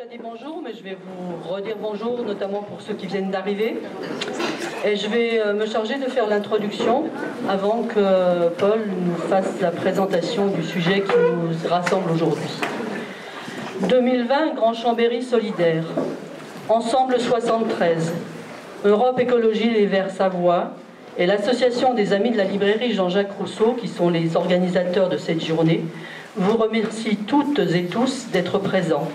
dit bonjour, mais je vais vous redire bonjour, notamment pour ceux qui viennent d'arriver. Et je vais me charger de faire l'introduction avant que Paul nous fasse la présentation du sujet qui nous rassemble aujourd'hui. 2020, Grand Chambéry solidaire. Ensemble 73. Europe Écologie Les Verts Savoie et l'association des Amis de la librairie Jean-Jacques Rousseau, qui sont les organisateurs de cette journée, vous remercie toutes et tous d'être présents.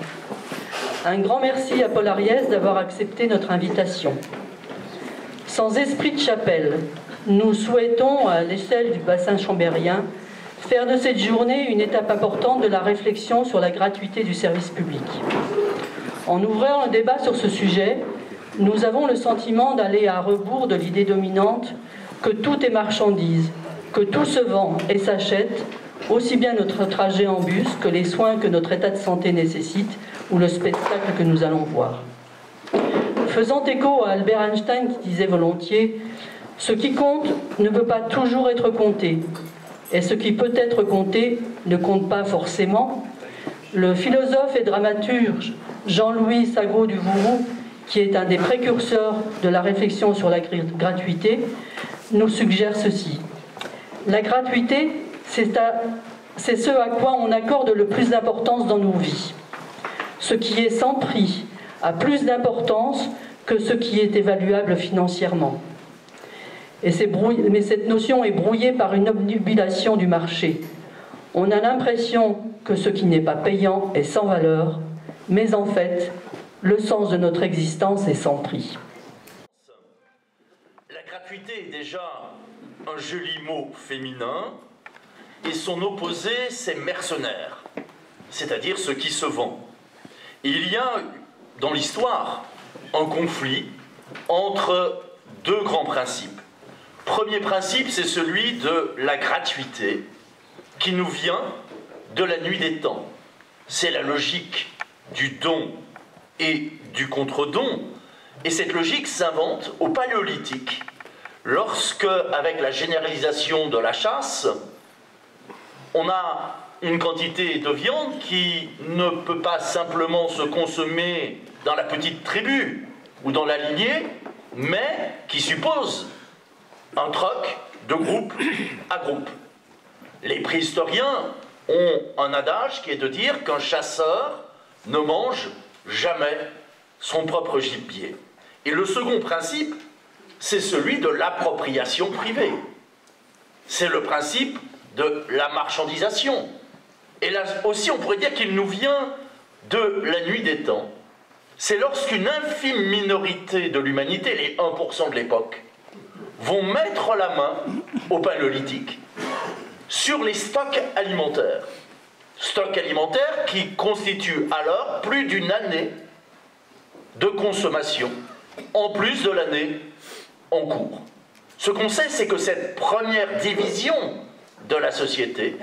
Un grand merci à Paul Ariès d'avoir accepté notre invitation. Sans esprit de chapelle, nous souhaitons, à l'échelle du bassin chambérien, faire de cette journée une étape importante de la réflexion sur la gratuité du service public. En ouvrant un débat sur ce sujet, nous avons le sentiment d'aller à rebours de l'idée dominante que tout est marchandise, que tout se vend et s'achète, aussi bien notre trajet en bus que les soins que notre état de santé nécessite ou le spectacle que nous allons voir. Faisant écho à Albert Einstein qui disait volontiers « Ce qui compte ne peut pas toujours être compté, et ce qui peut être compté ne compte pas forcément », le philosophe et dramaturge Jean-Louis Sago du Vourou, qui est un des précurseurs de la réflexion sur la gratuité, nous suggère ceci. La gratuité, c'est ce à quoi on accorde le plus d'importance dans nos vies. Ce qui est sans prix a plus d'importance que ce qui est évaluable financièrement. Mais cette notion est brouillée par une obnubilation du marché. On a l'impression que ce qui n'est pas payant est sans valeur, mais en fait, le sens de notre existence est sans prix. La gratuité est déjà un joli mot féminin, et son opposé, c'est mercenaire, c'est-à-dire ce qui se vend. Et il y a, dans l'histoire, un conflit entre deux grands principes. Premier principe, c'est celui de la gratuité, qui nous vient de la nuit des temps. C'est la logique du don et du contre-don, et cette logique s'invente au Paléolithique, lorsque, avec la généralisation de la chasse, on a une quantité de viande qui ne peut pas simplement se consommer dans la petite tribu ou dans la lignée, mais qui suppose un troc de groupe à groupe. Les préhistoriens ont un adage qui est de dire qu'un chasseur ne mange jamais son propre gibier. Et le second principe, c'est celui de l'appropriation privée. C'est le principe de la marchandisation. Et là aussi, on pourrait dire qu'il nous vient de la nuit des temps. C'est lorsqu'une infime minorité de l'humanité, les 1% de l'époque, vont mettre la main au Paléolithique sur les stocks alimentaires. Stocks alimentaires qui constituent alors plus d'une année de consommation, en plus de l'année en cours. Ce qu'on sait, c'est que cette première division de la société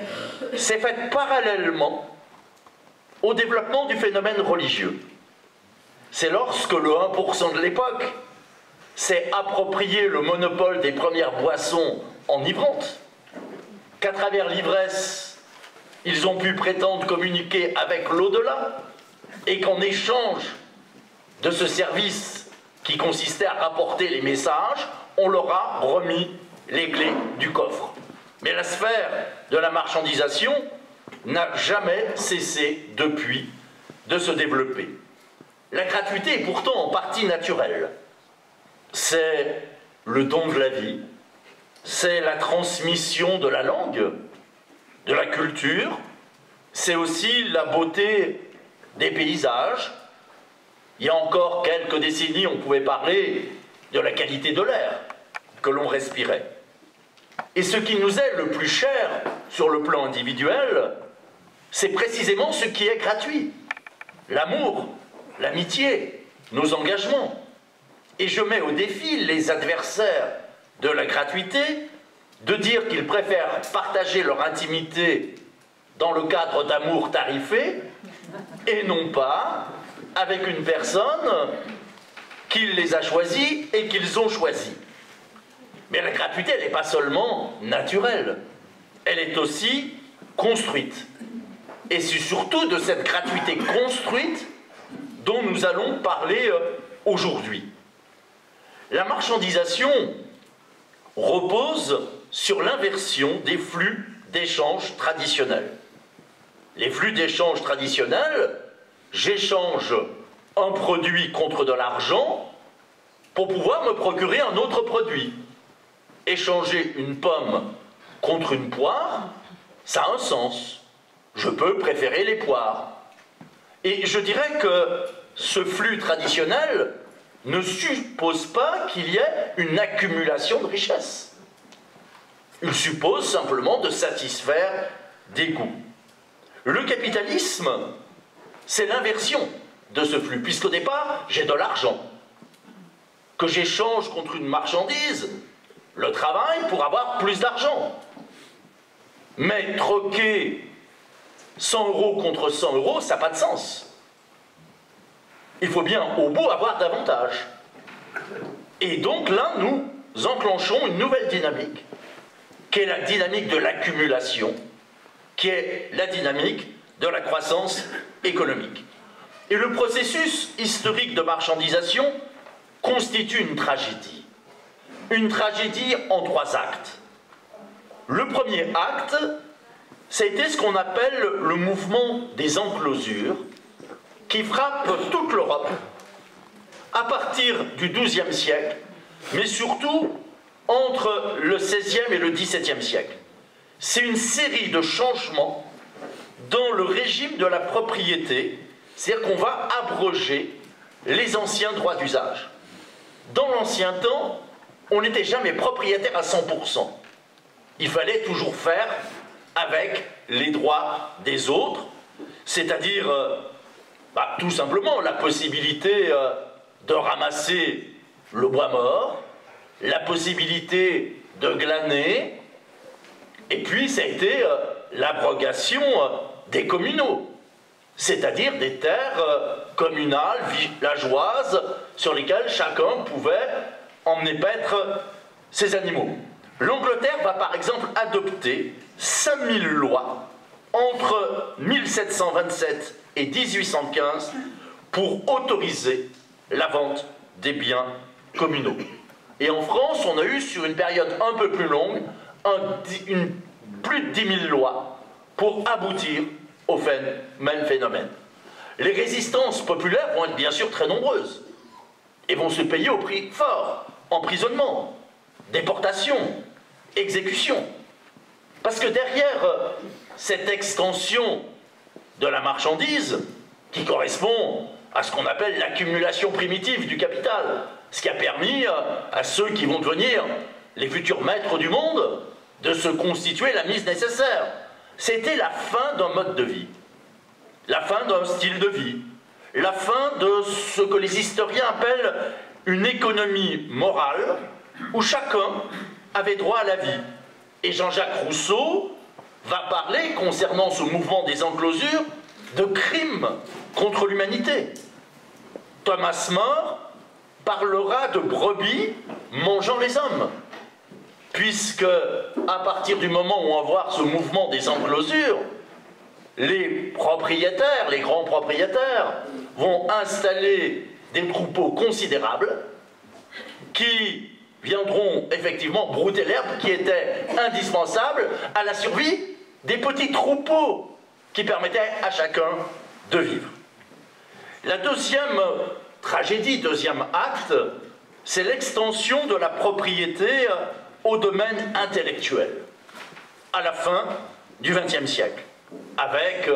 s'est faite parallèlement au développement du phénomène religieux. C'est lorsque le 1% de l'époque s'est approprié le monopole des premières boissons enivrantes, qu'à travers l'ivresse, ils ont pu prétendre communiquer avec l'au-delà, et qu'en échange de ce service qui consistait à rapporter les messages, on leur a remis les clés du coffre. Mais la sphère de la marchandisation n'a jamais cessé depuis de se développer. La gratuité est pourtant en partie naturelle. C'est le don de la vie, c'est la transmission de la langue, de la culture, c'est aussi la beauté des paysages. Il y a encore quelques décennies, on pouvait parler de la qualité de l'air que l'on respirait. Et ce qui nous est le plus cher sur le plan individuel, c'est précisément ce qui est gratuit. L'amour, l'amitié, nos engagements. Et je mets au défi les adversaires de la gratuité de dire qu'ils préfèrent partager leur intimité dans le cadre d'amour tarifé et non pas avec une personne qui les a choisis et qu'ils ont choisis. Mais la gratuité, elle n'est pas seulement naturelle, elle est aussi construite. Et c'est surtout de cette gratuité construite dont nous allons parler aujourd'hui. La marchandisation repose sur l'inversion des flux d'échange traditionnels. Les flux d'échange traditionnels, j'échange un produit contre de l'argent pour pouvoir me procurer un autre produit. Échanger une pomme contre une poire, ça a un sens. Je peux préférer les poires. Et je dirais que ce flux traditionnel ne suppose pas qu'il y ait une accumulation de richesses. Il suppose simplement de satisfaire des goûts. Le capitalisme, c'est l'inversion de ce flux, puisqu'au départ, j'ai de l'argent que j'échange contre une marchandise, le travail pour avoir plus d'argent. Mais troquer 100 € contre 100 €, ça n'a pas de sens. Il faut bien, au bout, avoir davantage. Et donc là, nous enclenchons une nouvelle dynamique, qui est la dynamique de l'accumulation, qui est la dynamique de la croissance économique. Et le processus historique de marchandisation constitue une tragédie. Une tragédie en 3 actes. Le premier acte, c'était ce qu'on appelle le mouvement des enclosures, qui frappe toute l'Europe à partir du XIIe siècle, mais surtout entre le XVIe et le XVIIe siècle. C'est une série de changements dans le régime de la propriété, c'est-à-dire qu'on va abroger les anciens droits d'usage. Dans l'ancien temps, on n'était jamais propriétaire à 100%. Il fallait toujours faire avec les droits des autres, c'est-à-dire tout simplement la possibilité de ramasser le bois mort, la possibilité de glaner, et puis ça a été l'abrogation des communaux, c'est-à-dire des terres communales, villageoises, sur lesquelles chacun pouvait emmener paître ses animaux. L'Angleterre va par exemple adopter 5000 lois entre 1727 et 1815 pour autoriser la vente des biens communaux. Et en France, on a eu sur une période un peu plus longue plus de 10 000 lois pour aboutir au même phénomène. Les résistances populaires vont être bien sûr très nombreuses et vont se payer au prix fort: emprisonnement, déportation, exécution. Parce que derrière cette extension de la marchandise, qui correspond à ce qu'on appelle l'accumulation primitive du capital, ce qui a permis à ceux qui vont devenir les futurs maîtres du monde de se constituer la mise nécessaire. C'était la fin d'un mode de vie, la fin d'un style de vie, la fin de ce que les historiens appellent une économie morale, où chacun avait droit à la vie. Et Jean-Jacques Rousseau va parler, concernant ce mouvement des enclosures, de crimes contre l'humanité. Thomas More parlera de brebis mangeant les hommes, puisque à partir du moment où on va voir ce mouvement des enclosures, les propriétaires, les grands propriétaires, vont installer des troupeaux considérables qui viendront effectivement brouter l'herbe qui était indispensable à la survie des petits troupeaux qui permettaient à chacun de vivre. La deuxième tragédie, deuxième acte, c'est l'extension de la propriété au domaine intellectuel, à la fin du XXe siècle, avec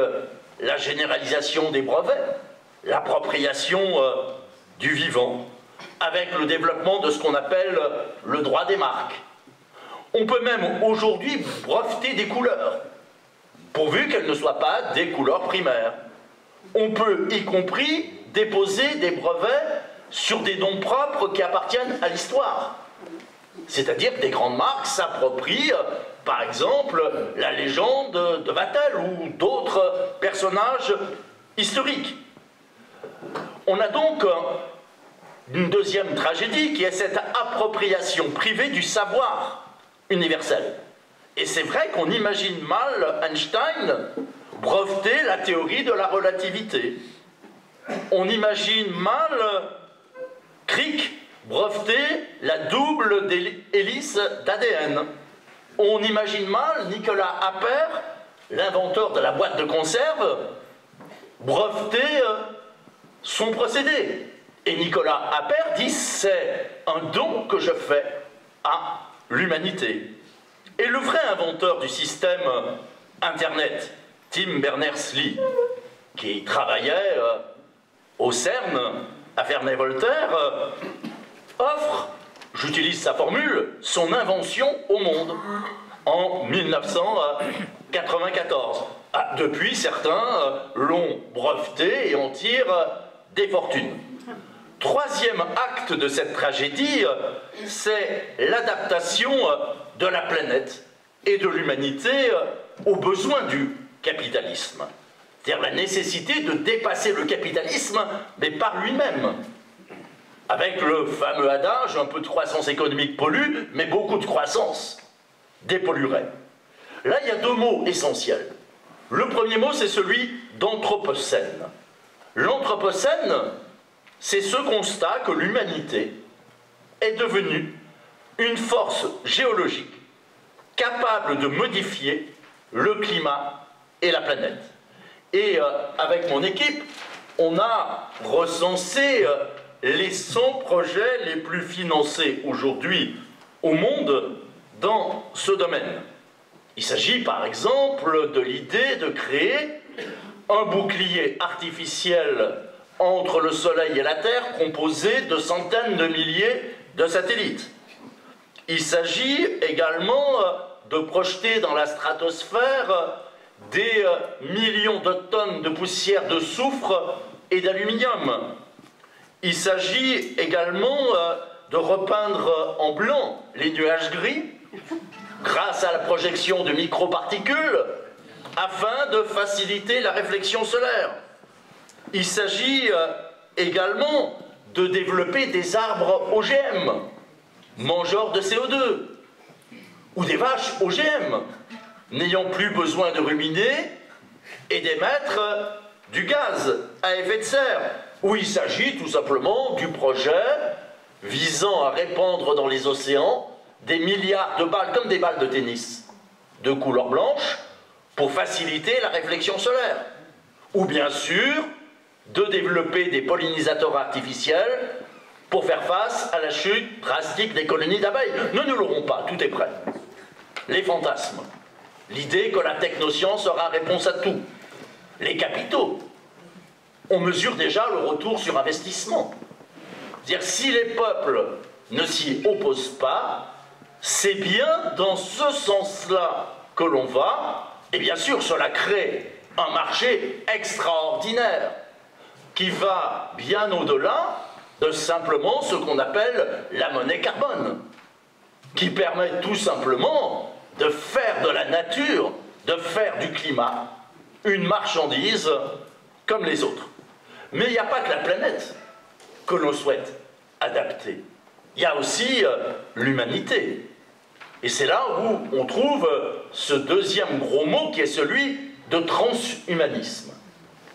la généralisation des brevets, l'appropriation du vivant, avec le développement de ce qu'on appelle le droit des marques. On peut même aujourd'hui breveter des couleurs, pourvu qu'elles ne soient pas des couleurs primaires. On peut y compris déposer des brevets sur des noms propres qui appartiennent à l'histoire. C'est-à-dire que des grandes marques s'approprient, par exemple, la légende de Vatel ou d'autres personnages historiques. On a donc une deuxième tragédie qui est cette appropriation privée du savoir universel. Et c'est vrai qu'on imagine mal Einstein breveter la théorie de la relativité. on imagine mal Crick breveter la double hélice d'ADN. On imagine mal Nicolas Appert, l'inventeur de la boîte de conserve, breveter son procédé. Et Nicolas Appert dit: c'est un don que je fais à l'humanité. Et le vrai inventeur du système Internet, Tim Berners-Lee, qui travaillait au CERN à Ferney-Voltaire, offre, j'utilise sa formule, son invention au monde en 1994. Depuis, certains l'ont breveté et en tirent des fortunes. Troisième acte de cette tragédie, c'est l'adaptation de la planète et de l'humanité aux besoins du capitalisme. C'est-à-dire la nécessité de dépasser le capitalisme, mais par lui-même. Avec le fameux adage, un peu de croissance économique pollue, mais beaucoup de croissance dépolluerait. Là, il y a deux mots essentiels. Le premier mot, c'est celui d'anthropocène. L'anthropocène, c'est ce constat que l'humanité est devenue une force géologique capable de modifier le climat et la planète. Et avec mon équipe, on a recensé les 100 projets les plus financés aujourd'hui au monde dans ce domaine. Il s'agit par exemple de l'idée de créer un bouclier artificiel entre le Soleil et la Terre composé de centaines de milliers de satellites. Il s'agit également de projeter dans la stratosphère des millions de tonnes de poussière de soufre et d'aluminium. Il s'agit également de repeindre en blanc les nuages gris grâce à la projection de microparticules afin de faciliter la réflexion solaire. Il s'agit également de développer des arbres OGM, mangeurs de CO2, ou des vaches OGM, n'ayant plus besoin de ruminer et d'émettre du gaz à effet de serre. Ou il s'agit tout simplement du projet visant à répandre dans les océans des milliards de balles, comme des balles de tennis, de couleur blanche, pour faciliter la réflexion solaire. Ou bien sûr, de développer des pollinisateurs artificiels pour faire face à la chute drastique des colonies d'abeilles. Nous ne l'aurons pas, tout est prêt. Les fantasmes. L'idée que la technoscience aura réponse à tout. Les capitaux. On mesure déjà le retour sur investissement. C'est-à-dire, si les peuples ne s'y opposent pas, c'est bien dans ce sens-là que l'on va, et bien sûr, cela crée un marché extraordinaire qui va bien au-delà de simplement ce qu'on appelle la monnaie carbone, qui permet tout simplement de faire de la nature, de faire du climat une marchandise comme les autres. Mais il n'y a pas que la planète que l'on souhaite adapter. Il y a aussi l'humanité. Et c'est là où on trouve ce deuxième gros mot qui est celui de transhumanisme.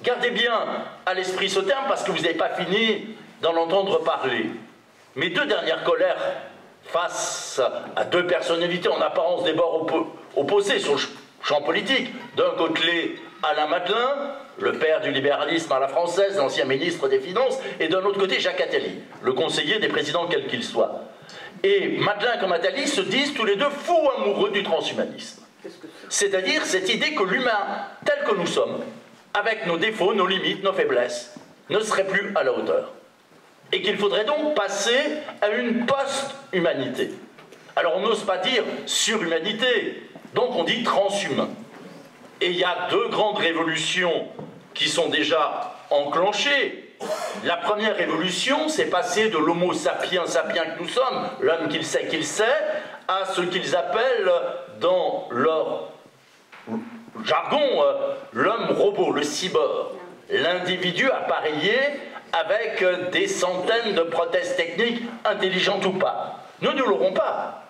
Gardez bien à l'esprit ce terme parce que vous n'avez pas fini d'en entendre parler. Mes deux dernières colères face à deux personnalités en apparence des bords opposés sur le champ politique. D'un côté, Alain Madelin, le père du libéralisme à la française, l'ancien ministre des Finances, et d'un autre côté, Jacques Attali, le conseiller des présidents quels qu'ils soient. Et Madelin comme Attali se disent tous les deux fous amoureux du transhumanisme. C'est-à-dire cette idée que l'humain, tel que nous sommes, avec nos défauts, nos limites, nos faiblesses, ne serait plus à la hauteur. Et qu'il faudrait donc passer à une post-humanité. Alors on n'ose pas dire surhumanité, donc on dit transhumain. Et il y a deux grandes révolutions qui sont déjà enclenchées. La première révolution, c'est passer de l'homo sapiens sapiens que nous sommes, l'homme qu'il sait, à ce qu'ils appellent dans leur jargon l'homme robot, le cyborg, l'individu appareillé avec des centaines de prothèses techniques, intelligentes ou pas. Nous ne l'aurons pas.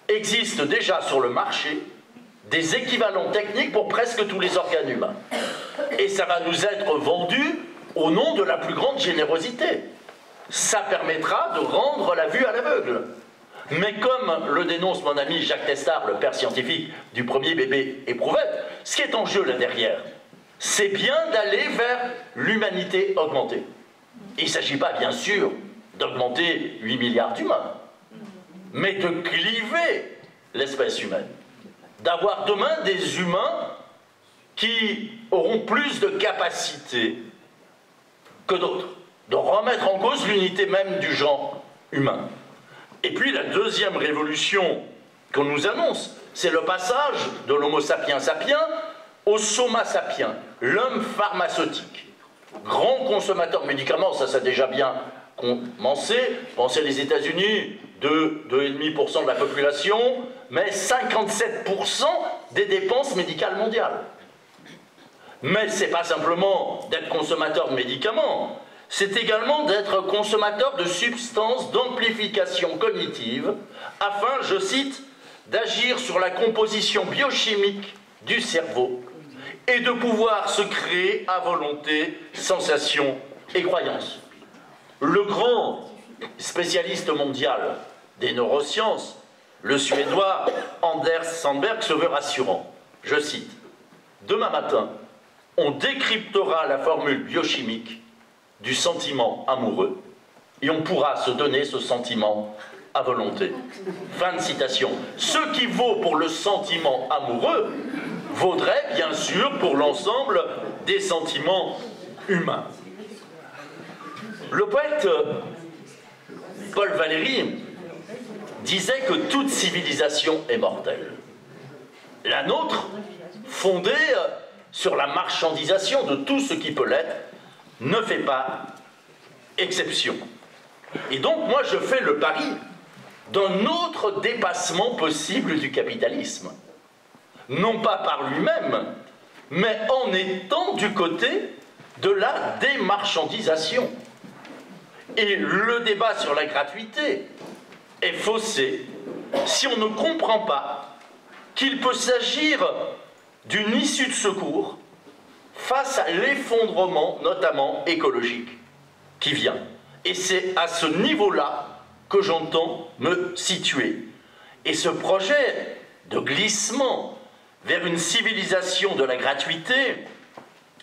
Existent déjà sur le marché des équivalents techniques pour presque tous les organes humains. Et ça va nous être vendu au nom de la plus grande générosité. Ça permettra de rendre la vue à l'aveugle. Mais comme le dénonce mon ami Jacques Testard, le père scientifique du premier bébé éprouvette, ce qui est en jeu là derrière, c'est bien d'aller vers l'humanité augmentée. Il ne s'agit pas, bien sûr, d'augmenter 8 milliards d'humains, mais de cliver l'espèce humaine. D'avoir demain des humains qui auront plus de capacités que d'autres, de remettre en cause l'unité même du genre humain. Et puis la deuxième révolution qu'on nous annonce, c'est le passage de l'homo sapiens sapiens au soma sapiens, l'homme pharmaceutique. Grand consommateur de médicaments, ça a déjà bien commencé. Pensez les États-Unis, 2,5% de la population, mais 57% des dépenses médicales mondiales. Mais ce n'est pas simplement d'être consommateur de médicaments, c'est également d'être consommateur de substances d'amplification cognitive afin, je cite, d'agir sur la composition biochimique du cerveau et de pouvoir se créer à volonté sensations et croyances. Le grand spécialiste mondial des neurosciences, le Suédois Anders Sandberg, se veut rassurant. Je cite, « Demain matin, on décryptera la formule biochimique du sentiment amoureux et on pourra se donner ce sentiment à volonté. » Fin de citation. Ce qui vaut pour le sentiment amoureux vaudrait bien sûr pour l'ensemble des sentiments humains. Le poète Paul Valéry disait que toute civilisation est mortelle. La nôtre, fondée sur la marchandisation de tout ce qui peut l'être, ne fait pas exception. Et donc moi je fais le pari d'un autre dépassement possible du capitalisme. Non pas par lui-même, mais en étant du côté de la démarchandisation. Et le débat sur la gratuité est faussé si on ne comprend pas qu'il peut s'agir d'une issue de secours face à l'effondrement, notamment écologique, qui vient. Et c'est à ce niveau-là que j'entends me situer. Et ce projet de glissement vers une civilisation de la gratuité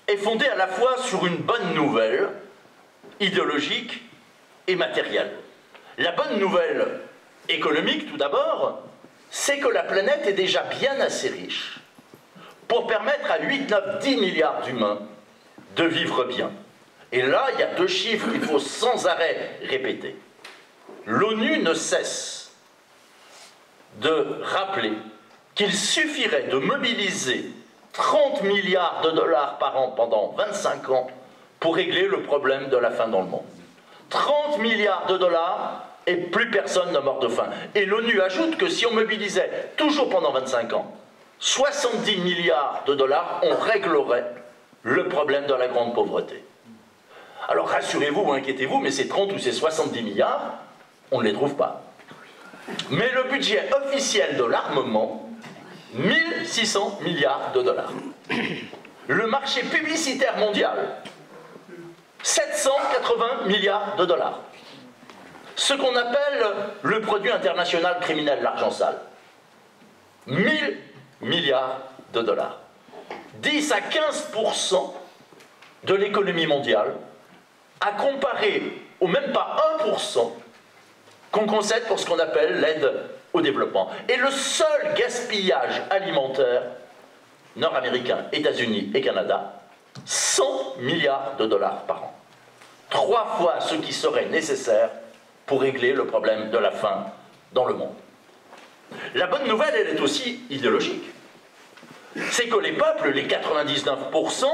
est fondé à la fois sur une bonne nouvelle, idéologique et matérielle. La bonne nouvelle économique, tout d'abord, c'est que la planète est déjà bien assez riche pour permettre à 8, 9, 10 milliards d'humains de vivre bien. Et là, il y a deux chiffres qu'il faut sans arrêt répéter. L'ONU ne cesse de rappeler qu'il suffirait de mobiliser 30 milliards de dollars par an pendant 25 ans pour régler le problème de la faim dans le monde. 30 milliards de dollars et plus personne ne meurt de faim. Et l'ONU ajoute que si on mobilisait, toujours pendant 25 ans, 70 milliards de dollars, on réglerait le problème de la grande pauvreté. Alors rassurez-vous ou inquiétez-vous, mais ces 30 ou ces 70 milliards, on ne les trouve pas. Mais le budget officiel de l'armement, 1600 milliards de dollars. Le marché publicitaire mondial, 780 milliards de dollars. Ce qu'on appelle le produit international criminel, l'argent sale. 1000 milliards de dollars. 10 à 15% de l'économie mondiale, à comparer au même pas 1% qu'on concède pour ce qu'on appelle l'aide au développement. Et le seul gaspillage alimentaire nord-américain, États-Unis et Canada, 100 milliards de dollars par an. 3 fois ce qui serait nécessaire pour régler le problème de la faim dans le monde. La bonne nouvelle, elle est aussi idéologique. C'est que les peuples, les 99%,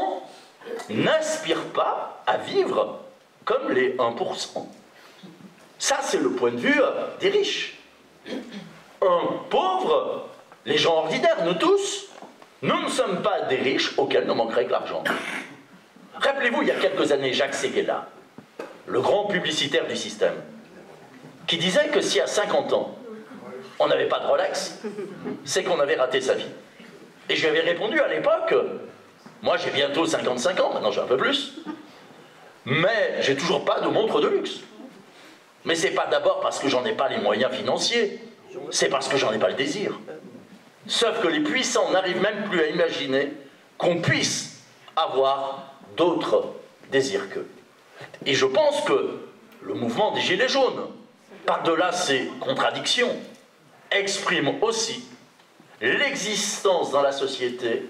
n'aspirent pas à vivre comme les 1%. Ça, c'est le point de vue des riches. Un pauvre, les gens ordinaires, nous tous, nous ne sommes pas des riches auxquels ne manquerait que l'argent. Rappelez-vous, il y a quelques années, Jacques Séguéla, le grand publicitaire du système, qui disait que si à 50 ans, on n'avait pas de Rolex, c'est qu'on avait raté sa vie. Et je lui avais répondu à l'époque, moi j'ai bientôt 55 ans, maintenant j'ai un peu plus, mais j'ai toujours pas de montre de luxe. Mais c'est pas d'abord parce que j'en ai pas les moyens financiers, c'est parce que j'en ai pas le désir. Sauf que les puissants n'arrivent même plus à imaginer qu'on puisse avoir d'autres désirs qu'eux. Et je pense que le mouvement des Gilets jaunes, par-delà ces contradictions, exprime aussi l'existence dans la société,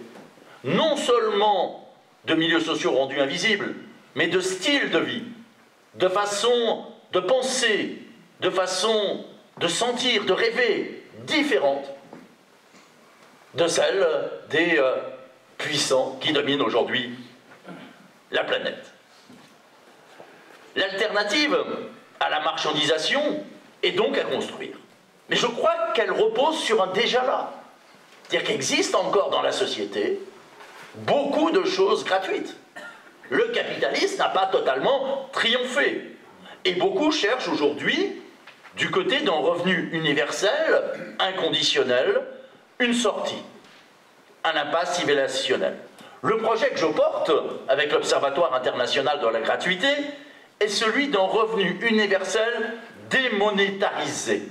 non seulement de milieux sociaux rendus invisibles, mais de styles de vie, de façon de penser, de façon de sentir, de rêver, différentes de celles des puissants qui dominent aujourd'hui la planète. L'alternative à la marchandisation est donc à construire. Mais je crois qu'elle repose sur un déjà là. C'est-à-dire qu'il existe encore dans la société beaucoup de choses gratuites. Le capitalisme n'a pas totalement triomphé. Et beaucoup cherchent aujourd'hui, du côté d'un revenu universel, inconditionnel, une sortie, un impasse civilisationnel. Le projet que je porte avec l'Observatoire international de la gratuité est celui d'un revenu universel démonétarisé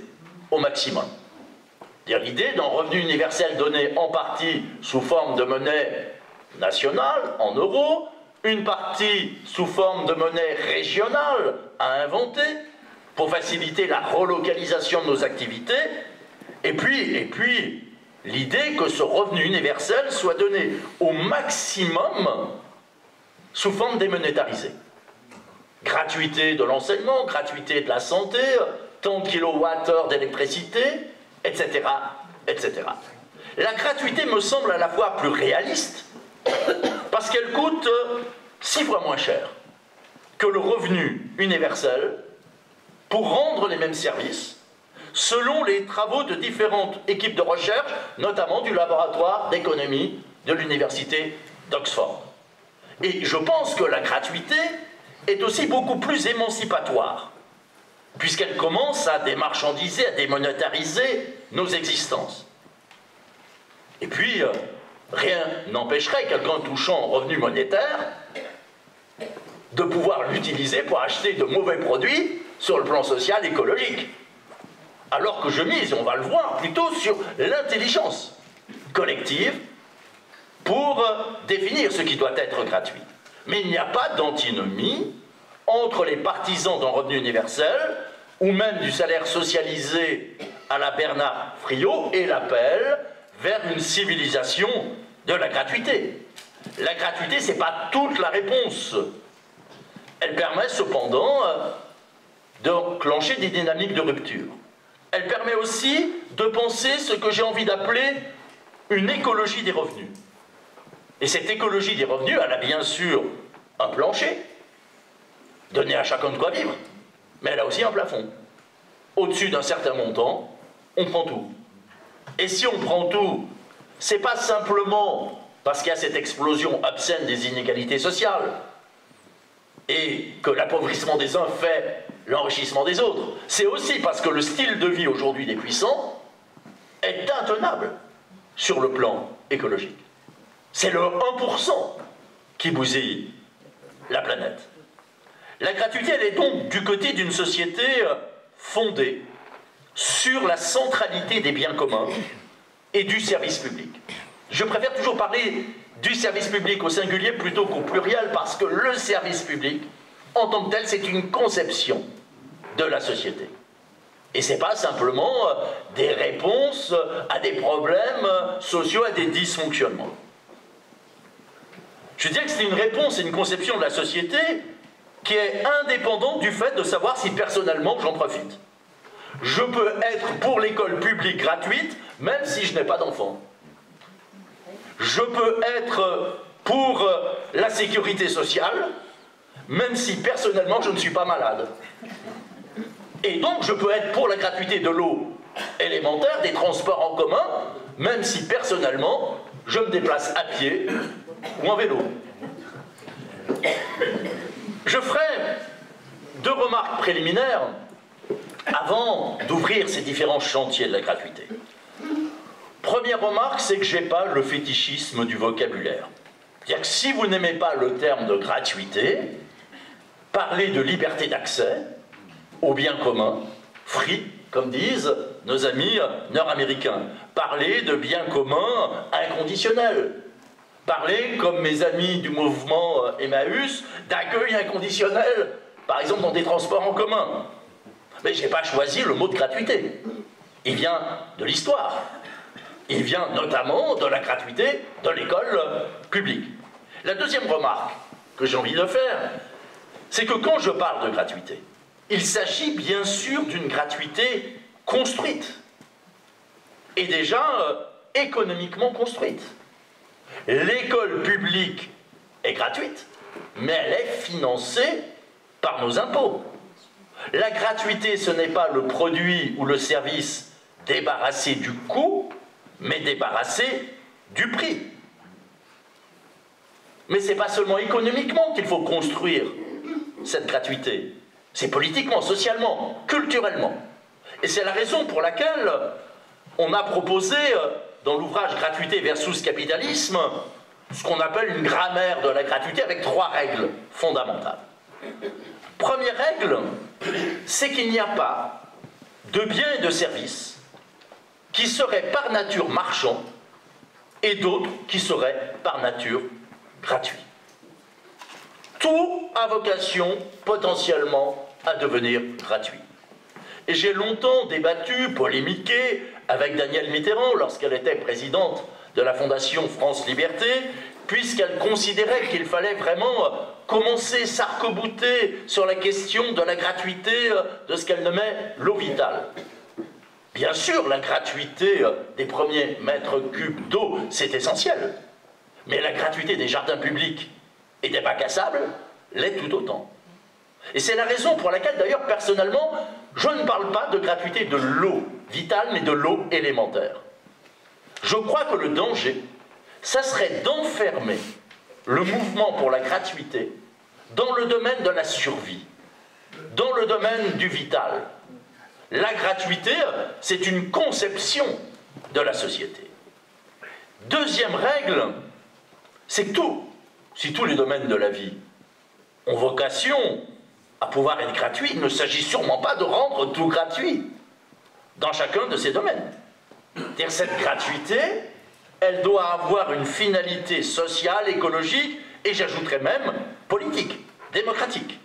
au maximum. C'est-à-dire l'idée d'un revenu universel donné en partie sous forme de monnaie nationale, en euros, une partie sous forme de monnaie régionale à inventer pour faciliter la relocalisation de nos activités, et puis l'idée que ce revenu universel soit donné au maximum sous forme démonétarisée. Gratuité de l'enseignement, gratuité de la santé, tant de kilowattheures d'électricité, etc., etc. La gratuité me semble à la fois plus réaliste, parce qu'elle coûte 6 fois moins cher que le revenu universel pour rendre les mêmes services, selon les travaux de différentes équipes de recherche, notamment du laboratoire d'économie de l'université d'Oxford. Et je pense que la gratuité est aussi beaucoup plus émancipatoire, puisqu'elle commence à démarchandiser, à démonétariser nos existences. Et puis, rien n'empêcherait quelqu'un touchant un revenu monétaire de pouvoir l'utiliser pour acheter de mauvais produits sur le plan social, écologique. Alors que je mise, on va le voir, plutôt sur l'intelligence collective pour définir ce qui doit être gratuit. Mais il n'y a pas d'antinomie entre les partisans d'un revenu universel ou même du salaire socialisé à la Bernard Friot et l'appel vers une civilisation de la gratuité. La gratuité, ce n'est pas toute la réponse. Elle permet cependant d'enclencher des dynamiques de rupture. Elle permet aussi de penser ce que j'ai envie d'appeler une écologie des revenus. Et cette écologie des revenus, elle a bien sûr un plancher, donné à chacun de quoi vivre, mais elle a aussi un plafond. Au-dessus d'un certain montant, on prend tout. Et si on prend tout, c'est pas simplement parce qu'il y a cette explosion obscène des inégalités sociales et que l'appauvrissement des uns fait l'enrichissement des autres. C'est aussi parce que le style de vie aujourd'hui des puissants est intenable sur le plan écologique. C'est le 1% qui bousille la planète. La gratuité, elle est donc du côté d'une société fondée sur la centralité des biens communs et du service public. Je préfère toujours parler du service public au singulier plutôt qu'au pluriel, parce que le service public, en tant que tel, c'est une conception de la société. Et ce n'est pas simplement des réponses à des problèmes sociaux, à des dysfonctionnements. Je dirais que c'est une réponse et une conception de la société qui est indépendante du fait de savoir si personnellement j'en profite. Je peux être pour l'école publique gratuite, même si je n'ai pas d'enfant. Je peux être pour la sécurité sociale, même si personnellement je ne suis pas malade. Et donc je peux être pour la gratuité de l'eau élémentaire, des transports en commun, même si personnellement je me déplace à pied ou en vélo. Je ferai 2 remarques préliminaires avant d'ouvrir ces différents chantiers de la gratuité. Première remarque, c'est que je n'ai pas le fétichisme du vocabulaire. C'est-à-dire que si vous n'aimez pas le terme de gratuité, parler de liberté d'accès aux biens communs, free, comme disent nos amis nord-américains. Parler de biens communs inconditionnels. Parler, comme mes amis du mouvement Emmaüs, d'accueil inconditionnel, par exemple dans des transports en commun. Mais je n'ai pas choisi le mot de gratuité. Il vient de l'histoire. Il vient notamment de la gratuité de l'école publique. La deuxième remarque que j'ai envie de faire, c'est que quand je parle de gratuité, il s'agit bien sûr d'une gratuité construite, et déjà économiquement construite. L'école publique est gratuite, mais elle est financée par nos impôts. La gratuité, ce n'est pas le produit ou le service débarrassé du coût, mais débarrassé du prix. Mais ce n'est pas seulement économiquement qu'il faut construire cette gratuité, c'est politiquement, socialement, culturellement. Et c'est la raison pour laquelle on a proposé, dans l'ouvrage Gratuité versus capitalisme, ce qu'on appelle une grammaire de la gratuité avec 3 règles fondamentales. Première règle, c'est qu'il n'y a pas de biens et de services qui seraient par nature marchands et d'autres qui seraient par nature gratuits. Tout a vocation potentiellement à devenir gratuit. Et j'ai longtemps débattu, polémiqué avec Danielle Mitterrand lorsqu'elle était présidente de la Fondation France Liberté, puisqu'elle considérait qu'il fallait vraiment commencer, s'arc-bouter sur la question de la gratuité de ce qu'elle nommait l'eau vitale. Bien sûr, la gratuité des premiers mètres cubes d'eau, c'est essentiel. Mais la gratuité des jardins publics et des bacs à sable l'est tout autant. Et c'est la raison pour laquelle, d'ailleurs, personnellement, je ne parle pas de gratuité de l'eau vitale, mais de l'eau élémentaire. Je crois que le danger, ça serait d'enfermer le mouvement pour la gratuité dans le domaine de la survie, dans le domaine du vital. La gratuité, c'est une conception de la société. Deuxième règle, c'est que si tous les domaines de la vie ont vocation à pouvoir être gratuits, il ne s'agit sûrement pas de rendre tout gratuit dans chacun de ces domaines. C'est-à-dire cette gratuité, elle doit avoir une finalité sociale, écologique, et j'ajouterais même politique, démocratique.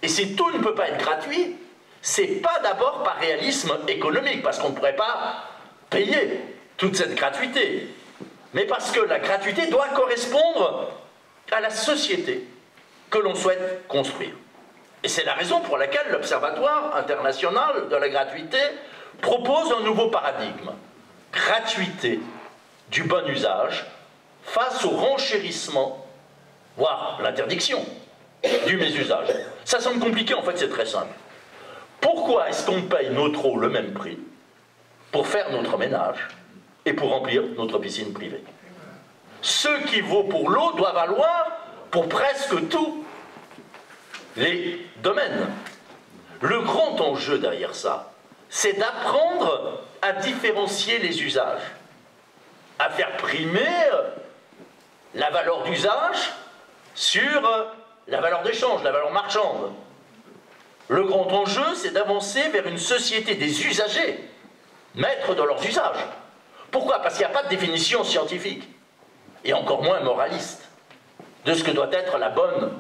Et si tout ne peut pas être gratuit, c'est pas d'abord par réalisme économique, parce qu'on ne pourrait pas payer toute cette gratuité, mais parce que la gratuité doit correspondre à la société que l'on souhaite construire. Et c'est la raison pour laquelle l'Observatoire international de la gratuité propose un nouveau paradigme. Gratuité du bon usage face au renchérissement, voire l'interdiction du mésusage. Ça semble compliqué, en fait c'est très simple. Pourquoi est-ce qu'on paye notre eau le même prix pour faire notre ménage et pour remplir notre piscine privée? Ce qui vaut pour l'eau doit valoir pour presque tous les domaines. Le grand enjeu derrière ça, c'est d'apprendre à différencier les usages, à faire primer la valeur d'usage sur la valeur d'échange, la valeur marchande. Le grand enjeu, c'est d'avancer vers une société des usagers, maîtres de leurs usages. Pourquoi? Parce qu'il n'y a pas de définition scientifique, et encore moins moraliste, de ce que doit être la bonne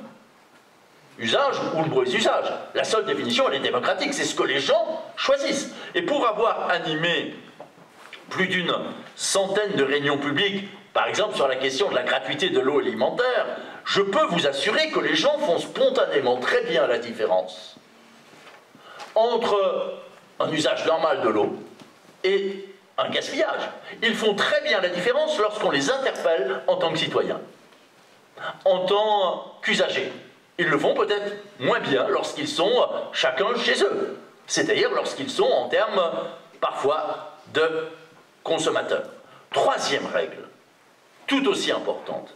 usage ou le mauvais usage. La seule définition, elle est démocratique, c'est ce que les gens choisissent. Et pour avoir animé plus d'une centaine de réunions publiques, par exemple sur la question de la gratuité de l'eau alimentaire, je peux vous assurer que les gens font spontanément très bien la différence entre un usage normal de l'eau et un gaspillage. Ils font très bien la différence lorsqu'on les interpelle en tant que citoyens, en tant qu'usagers. Ils le font peut-être moins bien lorsqu'ils sont chacun chez eux, c'est-à-dire lorsqu'ils sont en termes parfois de consommateurs. Troisième règle, tout aussi importante,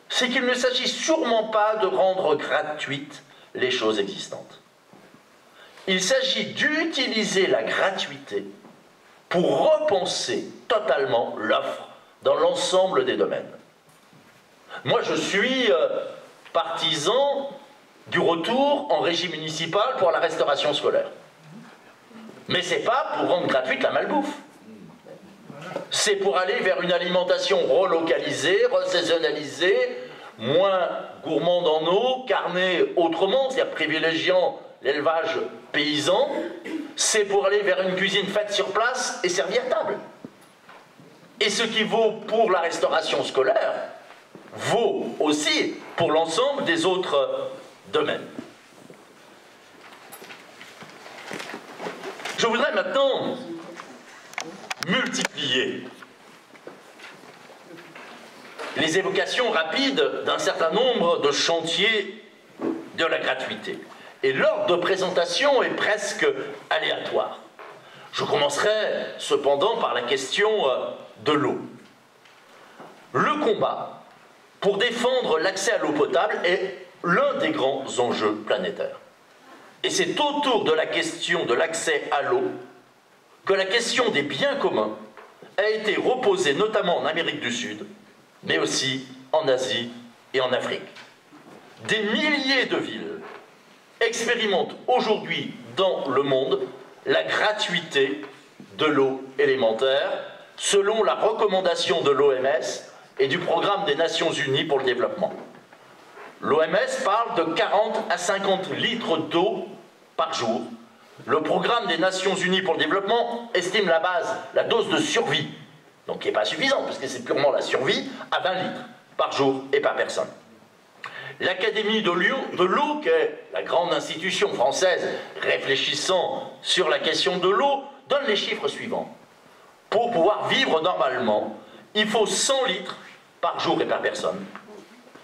c'est qu'il ne s'agit sûrement pas de rendre gratuites les choses existantes. Il s'agit d'utiliser la gratuité pour repenser totalement l'offre dans l'ensemble des domaines. Moi, je suis partisan du retour en régie municipale pour la restauration scolaire. Mais c'est pas pour rendre gratuite la malbouffe. C'est pour aller vers une alimentation relocalisée, resaisonnalisée, moins gourmande en eau, carnée autrement, c'est-à-dire privilégiant l'élevage paysan. C'est pour aller vers une cuisine faite sur place et servie à table. Et ce qui vaut pour la restauration scolaire vaut aussi pour l'ensemble des autres domaines. Je voudrais maintenant multiplier les évocations rapides d'un certain nombre de chantiers de la gratuité. Et l'ordre de présentation est presque aléatoire. Je commencerai cependant par la question de l'eau. Le combat pour défendre l'accès à l'eau potable est l'un des grands enjeux planétaires. Et c'est autour de la question de l'accès à l'eau que la question des biens communs a été reposée notamment en Amérique du Sud, mais aussi en Asie et en Afrique. Des milliers de villes expérimentent aujourd'hui dans le monde la gratuité de l'eau élémentaire, selon la recommandation de l'OMS et du Programme des Nations Unies pour le développement. L'OMS parle de 40 à 50 litres d'eau par jour. Le Programme des Nations Unies pour le développement estime la dose de survie, donc qui n'est pas suffisante, parce que c'est purement la survie, à 20 litres par jour et par personne. L'Académie de l'eau, qui est la grande institution française réfléchissant sur la question de l'eau, donne les chiffres suivants. Pour pouvoir vivre normalement, il faut 100 litres par jour et par personne,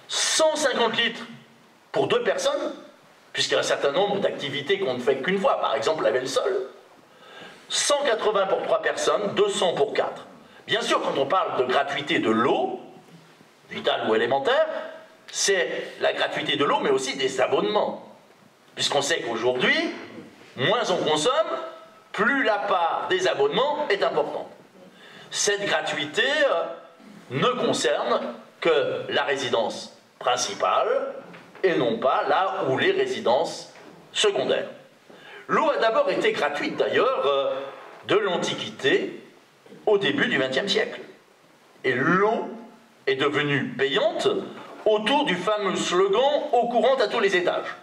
150 litres pour 2 personnes, puisqu'il y a un certain nombre d'activités qu'on ne fait qu'une fois, par exemple laver le sol, 180 pour 3 personnes, 200 pour 4. Bien sûr, quand on parle de gratuité de l'eau, vitale ou élémentaire, c'est la gratuité de l'eau, mais aussi des abonnements. Puisqu'on sait qu'aujourd'hui, moins on consomme, plus la part des abonnements est importante. Cette gratuité ne concerne que la résidence principale et non pas là où les résidences secondaires. L'eau a d'abord été gratuite d'ailleurs de l'Antiquité au début du XXe siècle. Et l'eau est devenue payante autour du fameux slogan « eau courante à tous les étages »,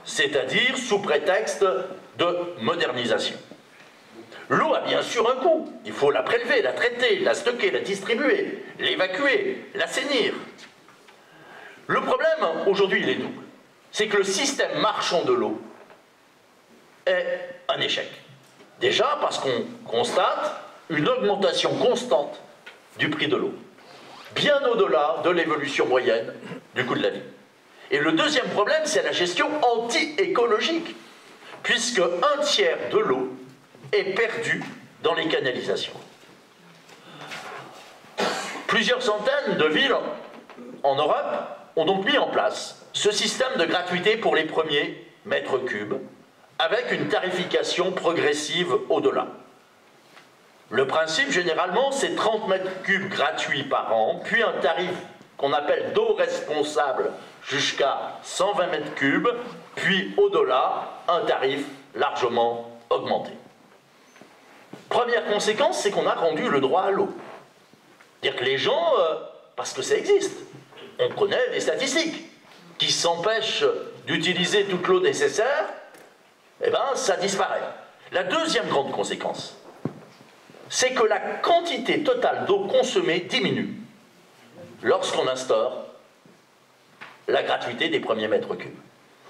c'est-à-dire sous prétexte de modernisation. L'eau a bien sûr un coût. Il faut la prélever, la traiter, la stocker, la distribuer, l'évacuer, l'assainir. Le problème, aujourd'hui, il est double. C'est que le système marchand de l'eau est un échec. Déjà parce qu'on constate une augmentation constante du prix de l'eau, bien au-delà de l'évolution moyenne du coût de la vie. Et le deuxième problème, c'est la gestion anti-écologique, puisque un tiers de l'eau est perdu dans les canalisations. Plusieurs centaines de villes en Europe ont donc mis en place ce système de gratuité pour les premiers mètres cubes, avec une tarification progressive au-delà. Le principe, généralement, c'est 30 mètres cubes gratuits par an, puis un tarif qu'on appelle d'eau responsable jusqu'à 120 mètres cubes, puis au-delà, un tarif largement augmenté. Première conséquence, c'est qu'on a rendu le droit à l'eau. C'est-à-dire que les gens, parce que ça existe, on connaît les statistiques, qui s'empêchent d'utiliser toute l'eau nécessaire, eh bien, ça disparaît. La deuxième grande conséquence, c'est que la quantité totale d'eau consommée diminue lorsqu'on instaure la gratuité des premiers mètres cubes.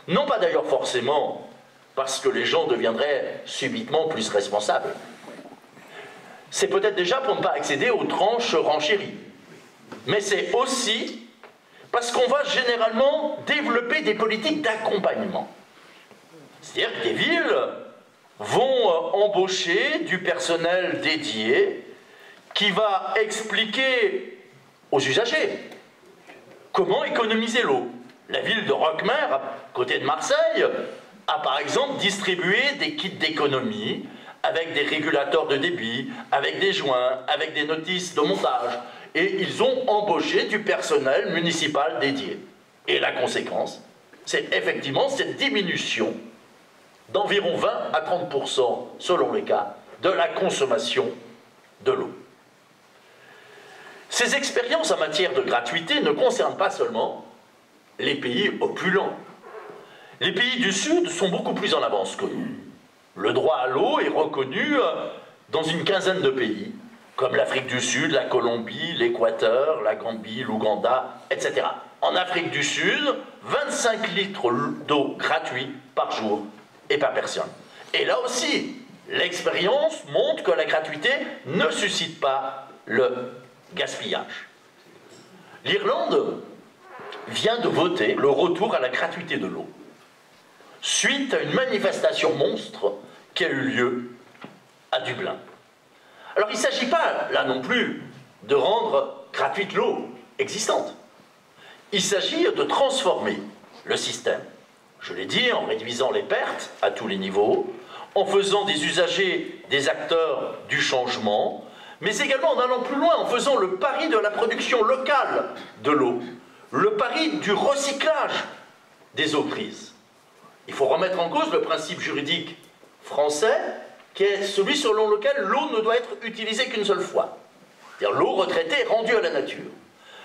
Non pas d'ailleurs forcément parce que les gens deviendraient subitement plus responsables. C'est peut-être déjà pour ne pas accéder aux tranches renchéries. Mais c'est aussi parce qu'on va généralement développer des politiques d'accompagnement. C'est-à-dire que des villes vont embaucher du personnel dédié qui va expliquer aux usagers comment économiser l'eau. La ville de Roquemer, à côté de Marseille, a par exemple distribué des kits d'économie avec des régulateurs de débit, avec des joints, avec des notices de montage. Et ils ont embauché du personnel municipal dédié. Et la conséquence, c'est effectivement cette diminution d'environ 20 à 30%, selon les cas, de la consommation de l'eau. Ces expériences en matière de gratuité ne concernent pas seulement les pays opulents. Les pays du Sud sont beaucoup plus en avance que nous. Le droit à l'eau est reconnu dans une quinzaine de pays, comme l'Afrique du Sud, la Colombie, l'Équateur, la Gambie, l'Ouganda, etc. En Afrique du Sud, 25 litres d'eau gratuits par jour et par personne. Et là aussi, l'expérience montre que la gratuité ne suscite pas le gaspillage. L'Irlande vient de voter le retour à la gratuité de l'eau, suite à une manifestation monstre qui a eu lieu à Dublin. Alors il ne s'agit pas, là non plus, de rendre gratuite l'eau existante. Il s'agit de transformer le système. Je l'ai dit, en réduisant les pertes à tous les niveaux, en faisant des usagers des acteurs du changement, mais également en allant plus loin, en faisant le pari de la production locale de l'eau, le pari du recyclage des eaux grises. Il faut remettre en cause le principe juridique français, qui est celui selon lequel l'eau ne doit être utilisée qu'une seule fois. C'est-à-dire l'eau retraitée est rendue à la nature.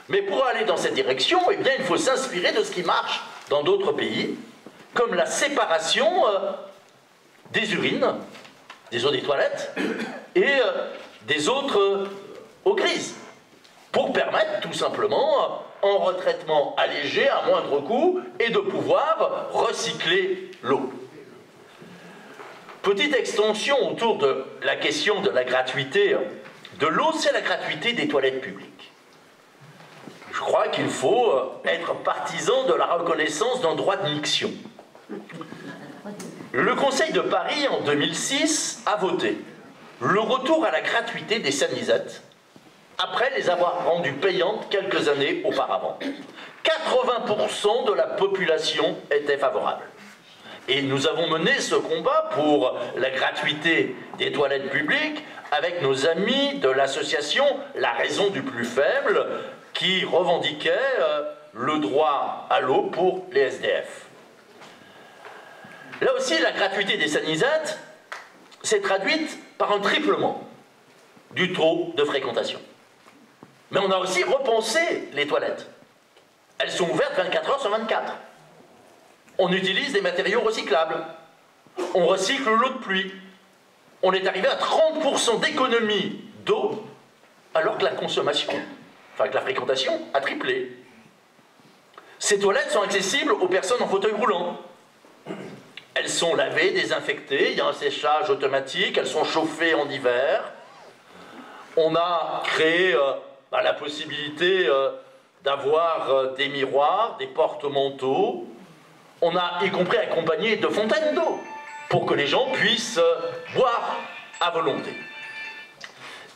Mais pour aller dans cette direction, eh bien, il faut s'inspirer de ce qui marche dans d'autres pays, comme la séparation des urines, des eaux des toilettes, et des autres eaux grises, pour permettre tout simplement un retraitement allégé à moindre coût et de pouvoir recycler l'eau. Petite extension autour de la question de la gratuité de l'eau, c'est la gratuité des toilettes publiques. Je crois qu'il faut être partisan de la reconnaissance d'un droit de miction. Le Conseil de Paris, en 2006, a voté le retour à la gratuité des sanisettes après les avoir rendues payantes quelques années auparavant. 80% de la population était favorable. Et nous avons mené ce combat pour la gratuité des toilettes publiques avec nos amis de l'association La Raison du Plus Faible, qui revendiquait le droit à l'eau pour les SDF. Là aussi, la gratuité des sanisettes s'est traduite par un triplement du taux de fréquentation. Mais on a aussi repensé les toilettes. Elles sont ouvertes 24 heures sur 24. On utilise des matériaux recyclables. On recycle l'eau de pluie. On est arrivé à 30% d'économie d'eau, alors que la consommation, enfin que la fréquentation, a triplé. Ces toilettes sont accessibles aux personnes en fauteuil roulant. Elles sont lavées, désinfectées, il y a un séchage automatique, elles sont chauffées en hiver. On a créé la possibilité d'avoir des miroirs, des porte-manteaux. On a y compris accompagné de fontaines d'eau pour que les gens puissent boire à volonté.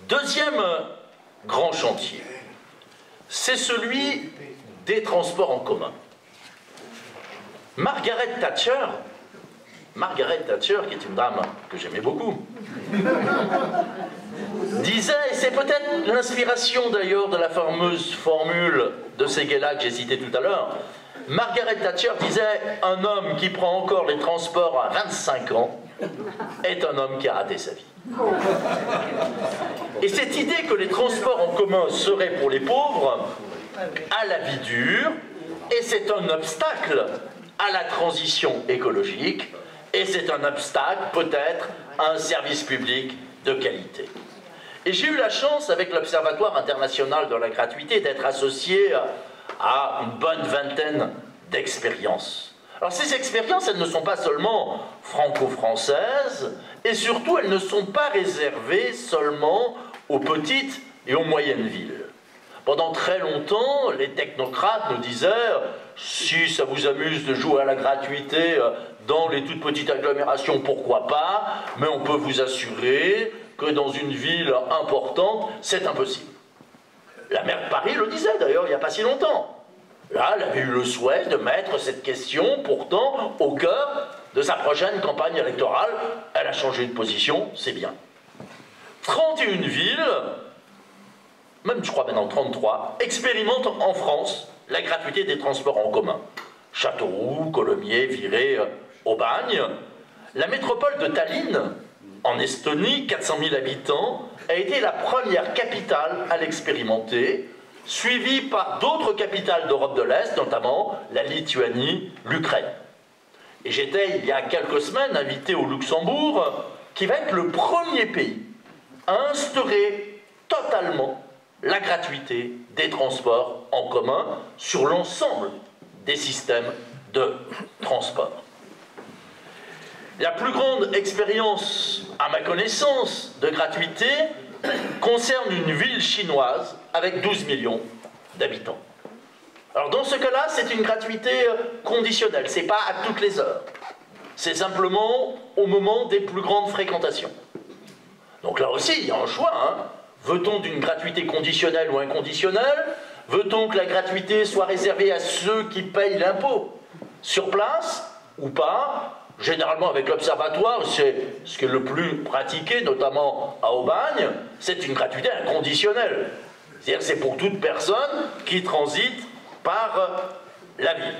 Deuxième grand chantier, c'est celui des transports en commun. Margaret Thatcher, qui est une dame que j'aimais beaucoup, disait, et c'est peut-être l'inspiration d'ailleurs de la fameuse formule de Séguéla que j'ai citée tout à l'heure, Margaret Thatcher disait « Un homme qui prend encore les transports à 25 ans est un homme qui a raté sa vie. » Et cette idée que les transports en commun seraient pour les pauvres a la vie dure, et c'est un obstacle à la transition écologique, et c'est un obstacle peut-être à un service public de qualité. Et j'ai eu la chance, avec l'Observatoire international de la gratuité, d'être associé à une bonne vingtaine d'expériences. Alors ces expériences, elles ne sont pas seulement franco-françaises, et surtout elles ne sont pas réservées seulement aux petites et aux moyennes villes. Pendant très longtemps, les technocrates nous disaient « Si ça vous amuse de jouer à la gratuité dans les toutes petites agglomérations, pourquoi pas, mais on peut vous assurer que dans une ville importante, c'est impossible. » La maire de Paris le disait d'ailleurs il n'y a pas si longtemps. Là, elle avait eu le souhait de mettre cette question pourtant au cœur de sa prochaine campagne électorale. Elle a changé de position, c'est bien. 31 villes, même je crois maintenant 33, expérimentent en France la gratuité des transports en commun. Châteauroux, Colomiers, Viré, Aubagne. La métropole de Tallinn, en Estonie, 400 000 habitants, a été la première capitale à l'expérimenter, suivie par d'autres capitales d'Europe de l'Est, notamment la Lituanie, l'Ukraine. Et j'étais, il y a quelques semaines, invité au Luxembourg, qui va être le premier pays à instaurer totalement la gratuité des transports en commun sur l'ensemble des systèmes de transport. La plus grande expérience, à ma connaissance, de gratuité concerne une ville chinoise avec 12 millions d'habitants. Alors dans ce cas-là, c'est une gratuité conditionnelle, c'est pas à toutes les heures. C'est simplement au moment des plus grandes fréquentations. Donc là aussi, il y a un choix. Hein. Veut-on d'une gratuité conditionnelle ou inconditionnelle? Veut-on que la gratuité soit réservée à ceux qui payent l'impôt sur place ou pas? Généralement, avec l'Observatoire, c'est ce qui est le plus pratiqué, notamment à Aubagne, c'est une gratuité inconditionnelle. C'est-à-dire que c'est pour toute personne qui transite par la ville.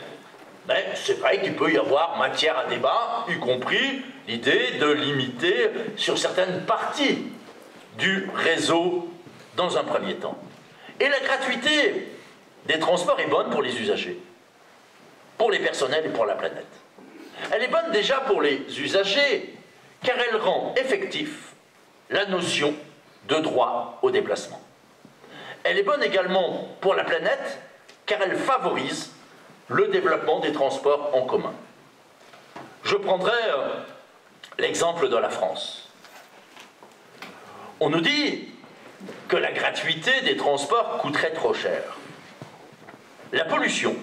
Mais c'est vrai qu'il peut y avoir matière à débat, y compris l'idée de limiter sur certaines parties du réseau dans un premier temps. Et la gratuité des transports est bonne pour les usagers, pour les personnels et pour la planète. Elle est bonne déjà pour les usagers, car elle rend effectif la notion de droit au déplacement. Elle est bonne également pour la planète, car elle favorise le développement des transports en commun. Je prendrai l'exemple de la France. On nous dit que la gratuité des transports coûterait trop cher. La pollution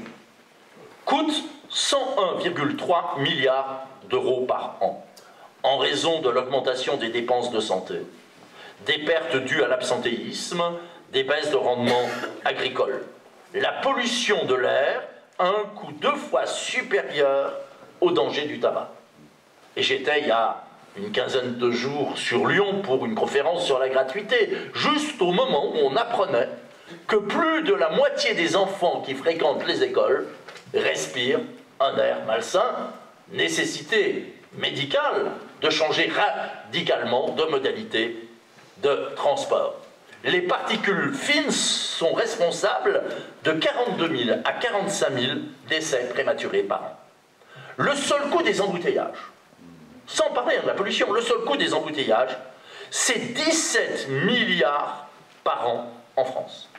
coûte 101,3 milliards d'euros par an, en raison de l'augmentation des dépenses de santé, des pertes dues à l'absentéisme, des baisses de rendement agricole. La pollution de l'air a un coût 2 fois supérieur au danger du tabac. Et j'étais il y a une quinzaine de jours sur Lyon pour une conférence sur la gratuité, juste au moment où on apprenait que plus de la moitié des enfants qui fréquentent les écoles respirent un air malsain, nécessité médicale de changer radicalement de modalité de transport. Les particules fines sont responsables de 42 000 à 45 000 décès prématurés par an. Le seul coût des embouteillages, sans parler de la pollution, le seul coût des embouteillages, c'est 17 milliards par an en France.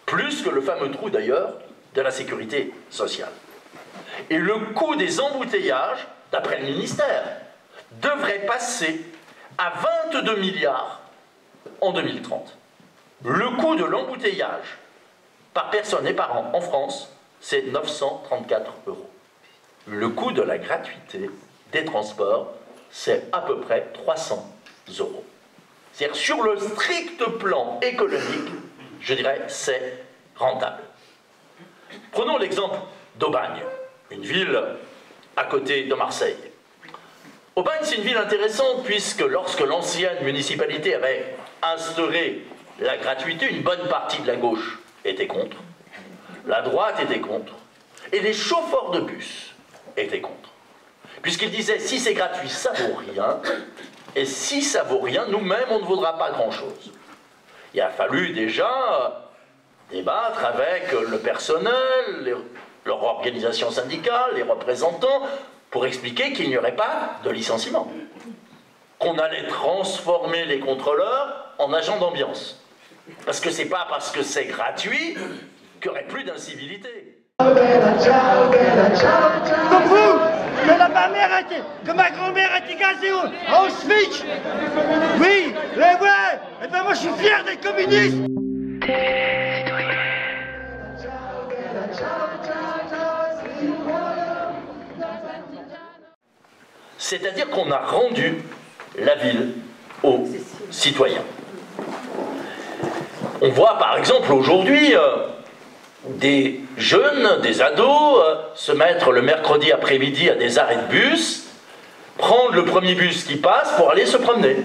Plus que le fameux trou d'ailleurs de la sécurité sociale. Et le coût des embouteillages, d'après le ministère, devrait passer à 22 milliards en 2030. Le coût de l'embouteillage par personne et par an en France, c'est 934 euros. Le coût de la gratuité des transports, c'est à peu près 300 euros. C'est-à-dire, sur le strict plan économique, je dirais, c'est rentable. Prenons l'exemple d'Aubagne, une ville à côté de Marseille. Aubagne, c'est une ville intéressante puisque lorsque l'ancienne municipalité avait instauré la gratuité, une bonne partie de la gauche était contre, la droite était contre, et les chauffeurs de bus étaient contre. Puisqu'ils disaient, si c'est gratuit, ça vaut rien, et si ça vaut rien, nous-mêmes, on ne vaudra pas grand-chose. Il a fallu déjà débattre avec le personnel, leur organisation syndicale, les représentants, pour expliquer qu'il n'y aurait pas de licenciement. Qu'on allait transformer les contrôleurs en agents d'ambiance. Parce que c'est pas parce que c'est gratuit qu'il n'y aurait plus d'incivilité. Comme vous, que ma grand-mère a été gazée à Auschwitz. Oui, mais ouais, et ben moi je suis fier d'être communiste. C'est-à-dire qu'on a rendu la ville aux citoyens. On voit par exemple aujourd'hui des jeunes, des ados, se mettre le mercredi après-midi à des arrêts de bus, prendre le premier bus qui passe pour aller se promener.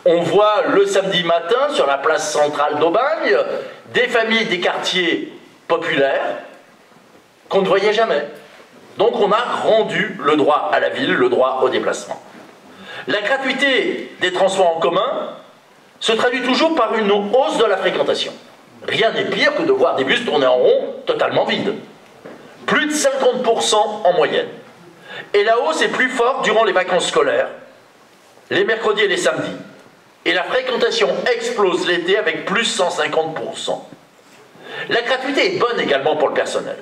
On voit le samedi matin sur la place centrale d'Aubagne des familles des quartiers populaires qu'on ne voyait jamais. Donc on a rendu le droit à la ville, le droit au déplacement. La gratuité des transports en commun se traduit toujours par une hausse de la fréquentation. Rien n'est pire que de voir des bus tourner en rond totalement vides. Plus de 50% en moyenne. Et la hausse est plus forte durant les vacances scolaires, les mercredis et les samedis. Et la fréquentation explose l'été avec plus 150%. La gratuité est bonne également pour le personnel.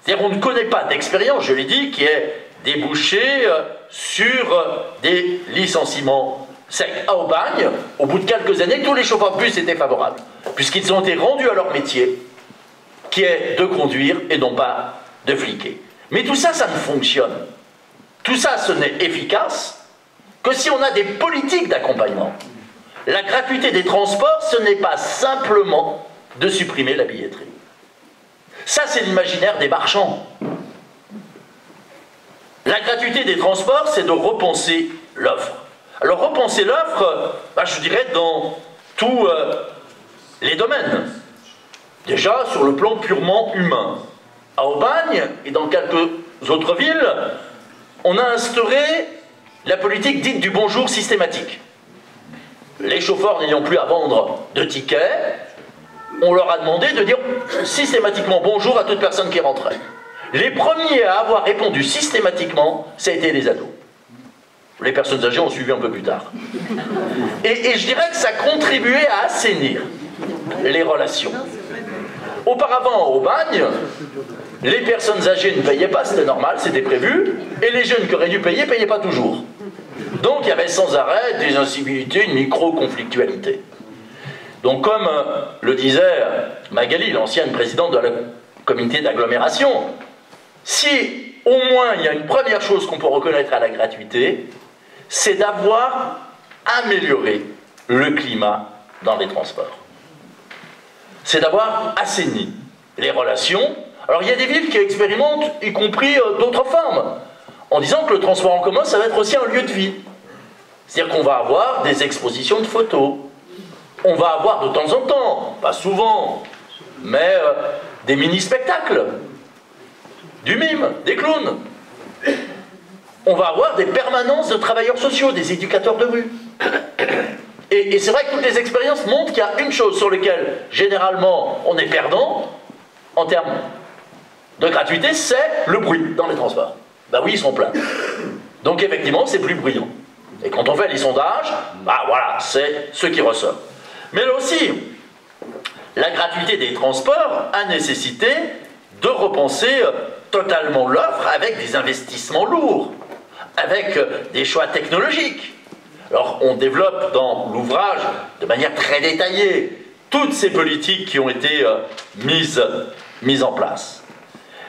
C'est-à-dire qu'on ne connaît pas d'expérience, je l'ai dit, qui est débouchée sur des licenciements secs. À Aubagne, au bout de quelques années, tous les chauffeurs de bus étaient favorables, puisqu'ils ont été rendus à leur métier, qui est de conduire et non pas de fliquer. Mais tout ça, ça ne fonctionne. Tout ça, ce n'est efficace que si on a des politiques d'accompagnement. La gratuité des transports, ce n'est pas simplement de supprimer la billetterie. Ça, c'est l'imaginaire des marchands. La gratuité des transports, c'est de repenser l'offre. Alors, repenser l'offre, je dirais dans tous les domaines. Déjà, sur le plan purement humain. À Aubagne et dans quelques autres villes, on a instauré la politique dite du bonjour systématique. Les chauffeurs n'ayant plus à vendre de tickets, on leur a demandé de dire systématiquement bonjour à toute personne qui rentrait. Les premiers à avoir répondu systématiquement, ça a été les ados. Les personnes âgées ont suivi un peu plus tard. Et je dirais que ça contribuait à assainir les relations. Auparavant, au Aubagne, les personnes âgées ne payaient pas, c'était normal, c'était prévu, et les jeunes qui auraient dû payer ne payaient pas toujours. Donc il y avait sans arrêt des incivilités, une micro-conflictualité. Donc comme le disait Magali, l'ancienne présidente de la communauté d'agglomération, si au moins il y a une première chose qu'on peut reconnaître à la gratuité, c'est d'avoir amélioré le climat dans les transports. C'est d'avoir assaini les relations. Alors il y a des villes qui expérimentent, y compris d'autres formes, en disant que le transport en commun, ça va être aussi un lieu de vie. C'est-à-dire qu'on va avoir des expositions de photos. On va avoir de temps en temps, pas souvent, mais des mini-spectacles, du mime, des clowns. On va avoir des permanences de travailleurs sociaux, des éducateurs de rue. Et c'est vrai que toutes les expériences montrent qu'il y a une chose sur laquelle, généralement, on est perdant, en termes de gratuité, c'est le bruit dans les transports. Ben oui, ils sont pleins. Donc effectivement, c'est plus bruyant. Et quand on fait les sondages, voilà, c'est ce qui ressort. Mais là aussi, la gratuité des transports a nécessité de repenser totalement l'offre avec des investissements lourds, avec des choix technologiques. Alors, on développe dans l'ouvrage, de manière très détaillée, toutes ces politiques qui ont été mises en place.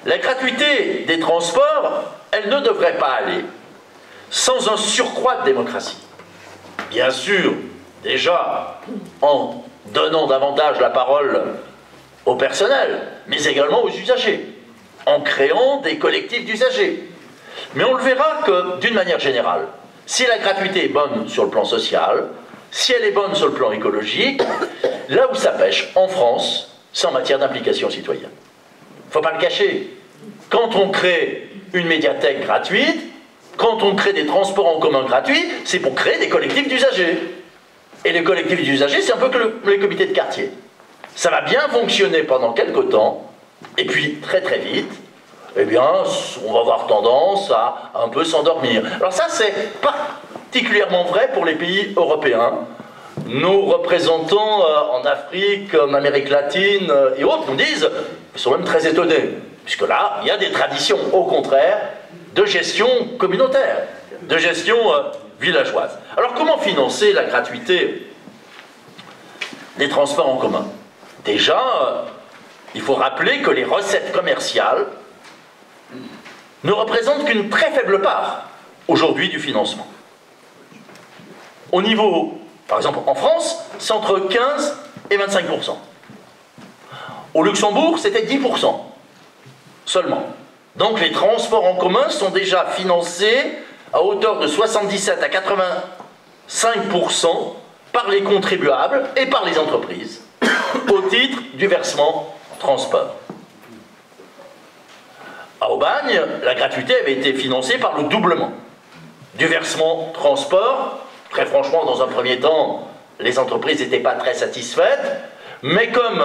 La gratuité des transports, elle ne devrait pas aller sans un surcroît de démocratie. Bien sûr, déjà, en donnant davantage la parole au personnel, mais également aux usagers, en créant des collectifs d'usagers. Mais on le verra que, d'une manière générale, si la gratuité est bonne sur le plan social, si elle est bonne sur le plan écologique, là où ça pêche, en France, c'est en matière d'implication citoyenne. Il ne faut pas le cacher. Quand on crée une médiathèque gratuite, quand on crée des transports en commun gratuits, c'est pour créer des collectifs d'usagers. Et les collectifs d'usagers, c'est un peu que les comités de quartier. Ça va bien fonctionner pendant quelques temps, et puis très très vite, eh bien, on va avoir tendance à un peu s'endormir. Alors ça, c'est particulièrement vrai pour les pays européens. Nos représentants en Afrique, en Amérique latine et autres nous disent, ils sont même très étonnés, puisque là, il y a des traditions, au contraire, de gestion communautaire, de gestion villageoise. Alors comment financer la gratuité des transports en commun? Déjà, il faut rappeler que les recettes commerciales ne représentent qu'une très faible part, aujourd'hui, du financement. Au niveau, par exemple, en France, c'est entre 15 et 25%. Au Luxembourg, c'était 10% seulement. Donc les transports en commun sont déjà financés à hauteur de 77 à 85% par les contribuables et par les entreprises, au titre du versement transport. À Aubagne, la gratuité avait été financée par le doublement du versement transport. Très franchement, dans un premier temps, les entreprises n'étaient pas très satisfaites, mais comme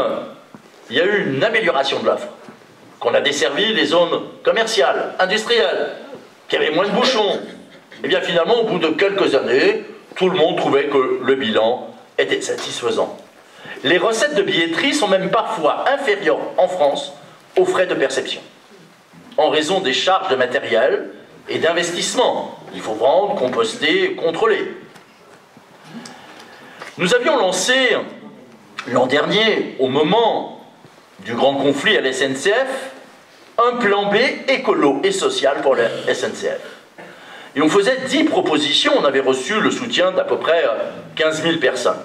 il y a eu une amélioration de l'offre, qu'on a desservi les zones commerciales, industrielles, qu'il y avait moins de bouchons, et bien finalement, au bout de quelques années, tout le monde trouvait que le bilan était satisfaisant. Les recettes de billetterie sont même parfois inférieures en France aux frais de perception, en raison des charges de matériel et d'investissement. Il faut vendre, composter, contrôler. Nous avions lancé l'an dernier, au moment du grand conflit à la SNCF, un plan B écolo et social pour la SNCF. Et on faisait 10 propositions, on avait reçu le soutien d'à peu près 15 000 personnes.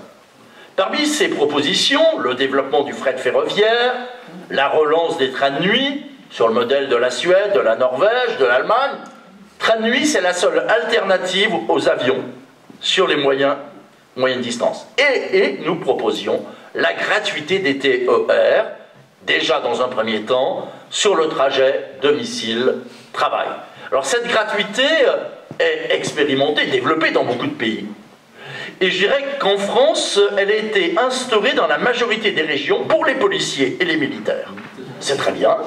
Parmi ces propositions, le développement du fret ferroviaire, la relance des trains de nuit, sur le modèle de la Suède, de la Norvège, de l'Allemagne. Train de nuit, c'est la seule alternative aux avions sur les moyennes distances. Et nous proposions la gratuité des TER, déjà dans un premier temps, sur le trajet domicile-travail. Alors cette gratuité est expérimentée, développée dans beaucoup de pays. Et je dirais qu'en France, elle a été instaurée dans la majorité des régions pour les policiers et les militaires. C'est très bien.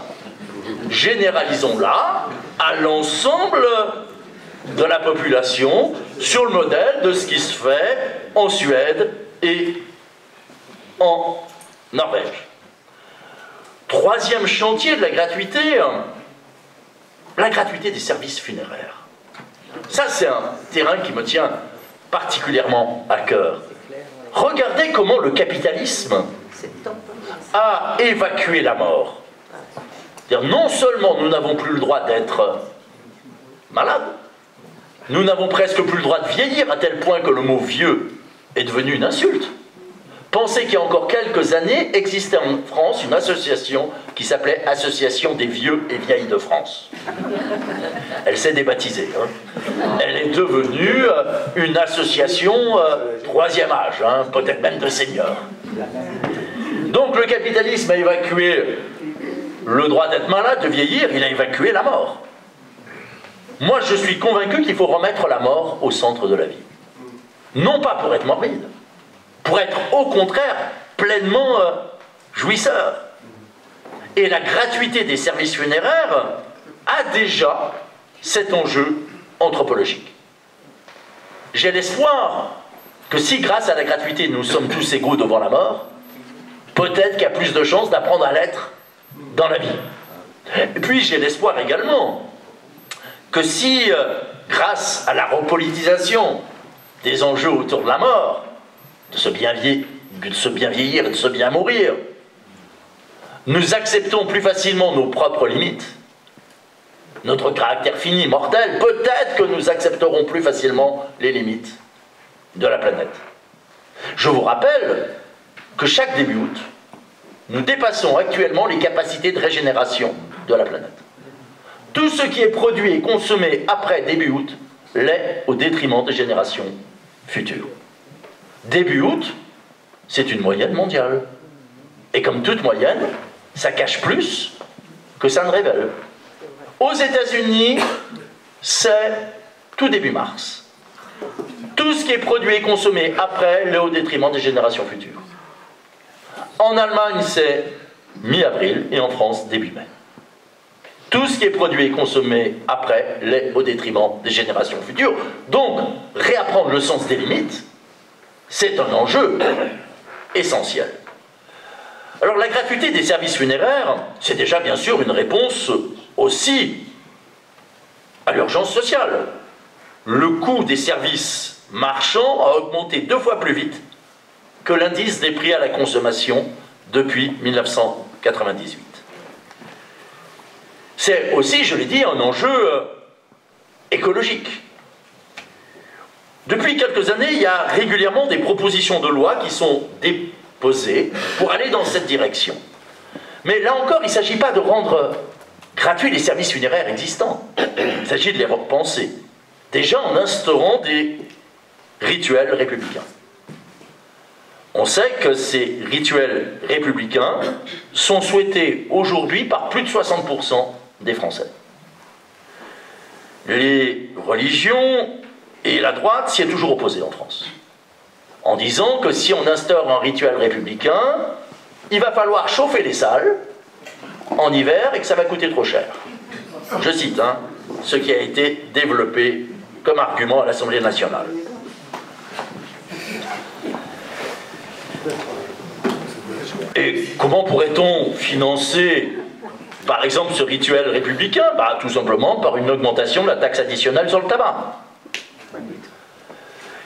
Généralisons-la à l'ensemble de la population sur le modèle de ce qui se fait en Suède et en Norvège. Troisième chantier de la gratuité des services funéraires. Ça, c'est un terrain qui me tient particulièrement à cœur. Regardez comment le capitalisme a évacué la mort. C'est-à-dire, non seulement nous n'avons plus le droit d'être malades, nous n'avons presque plus le droit de vieillir, à tel point que le mot vieux est devenu une insulte. Pensez qu'il y a encore quelques années existait en France une association qui s'appelait Association des vieux et vieilles de France. Elle s'est débaptisée. Elle est devenue une association troisième âge, peut-être même de seniors. Donc le capitalisme a évacué le droit d'être malade, de vieillir, il a évacué la mort. Moi, je suis convaincu qu'il faut remettre la mort au centre de la vie. Non pas pour être morbide, pour être au contraire pleinement jouisseur. Et la gratuité des services funéraires a déjà cet enjeu anthropologique. J'ai l'espoir que si grâce à la gratuité nous sommes tous égaux devant la mort, peut-être qu'il y a plus de chances d'apprendre à l'être dans la vie. Et puis j'ai l'espoir également que si, grâce à la repolitisation des enjeux autour de la mort, de se bien vieillir et de se bien mourir, nous acceptons plus facilement nos propres limites, notre caractère fini, mortel, peut-être que nous accepterons plus facilement les limites de la planète. Je vous rappelle que chaque début août, nous dépassons actuellement les capacités de régénération de la planète. Tout ce qui est produit et consommé après début août l'est au détriment des générations futures. Début août, c'est une moyenne mondiale. Et comme toute moyenne, ça cache plus que ça ne révèle. Aux États-Unis, c'est tout début mars. Tout ce qui est produit et consommé après l'est au détriment des générations futures. En Allemagne, c'est mi-avril et en France, début mai. Tout ce qui est produit et consommé après l'est au détriment des générations futures. Donc, réapprendre le sens des limites, c'est un enjeu essentiel. Alors, la gratuité des services funéraires, c'est déjà bien sûr une réponse aussi à l'urgence sociale. Le coût des services marchands a augmenté 2 fois plus vite que l'indice des prix à la consommation depuis 1998. C'est aussi, je l'ai dit, un enjeu écologique. Depuis quelques années, il y a régulièrement des propositions de loi qui sont déposées pour aller dans cette direction. Mais là encore, il ne s'agit pas de rendre gratuits les services funéraires existants. Il s'agit de les repenser. Déjà en instaurant des rituels républicains. On sait que ces rituels républicains sont souhaités aujourd'hui par plus de 60% des Français. les religions et la droite s'y est toujours opposée en France, en disant que si on instaure un rituel républicain, il va falloir chauffer les salles en hiver et que ça va coûter trop cher. Je cite, hein, ce qui a été développé comme argument à l'Assemblée nationale. Et comment pourrait-on financer, par exemple, ce rituel républicain? Tout simplement par une augmentation de la taxe additionnelle sur le tabac.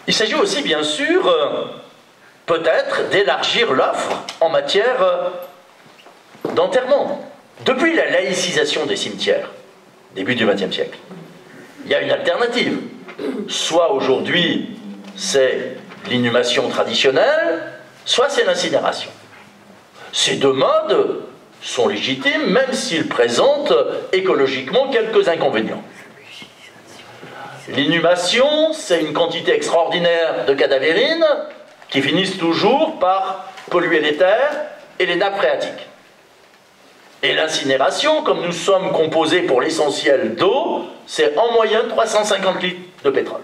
Il s'agit aussi, bien sûr, peut-être d'élargir l'offre en matière d'enterrement. Depuis la laïcisation des cimetières, début du XXe siècle, il y a une alternative. Soit aujourd'hui, c'est l'inhumation traditionnelle, soit c'est l'incinération. Ces deux modes sont légitimes, même s'ils présentent écologiquement quelques inconvénients. L'inhumation, c'est une quantité extraordinaire de cadavérines qui finissent toujours par polluer les terres et les nappes phréatiques. Et l'incinération, comme nous sommes composés pour l'essentiel d'eau, c'est en moyenne 350 litres de pétrole.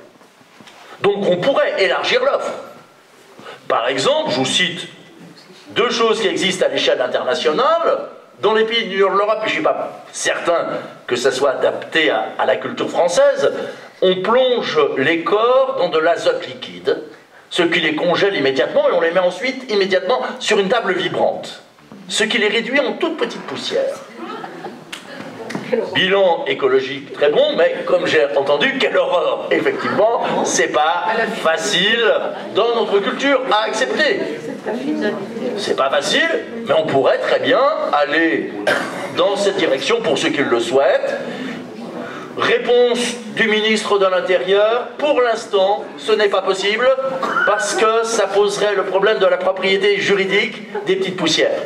Donc on pourrait élargir l'offre. Par exemple, je vous cite deux choses qui existent à l'échelle internationale. Dans les pays de l'Europe, et je ne suis pas certain que ça soit adapté à la culture française, on plonge les corps dans de l'azote liquide, ce qui les congèle immédiatement, et on les met ensuite immédiatement sur une table vibrante, ce qui les réduit en toute petite poussière. Bilan écologique très bon, mais comme j'ai entendu, quelle horreur! Effectivement, c'est pas facile dans notre culture à accepter. C'est pas facile, mais on pourrait très bien aller dans cette direction pour ceux qui le souhaitent. Réponse du ministre de l'Intérieur, pour l'instant, ce n'est pas possible, parce que ça poserait le problème de la propriété juridique des petites poussières,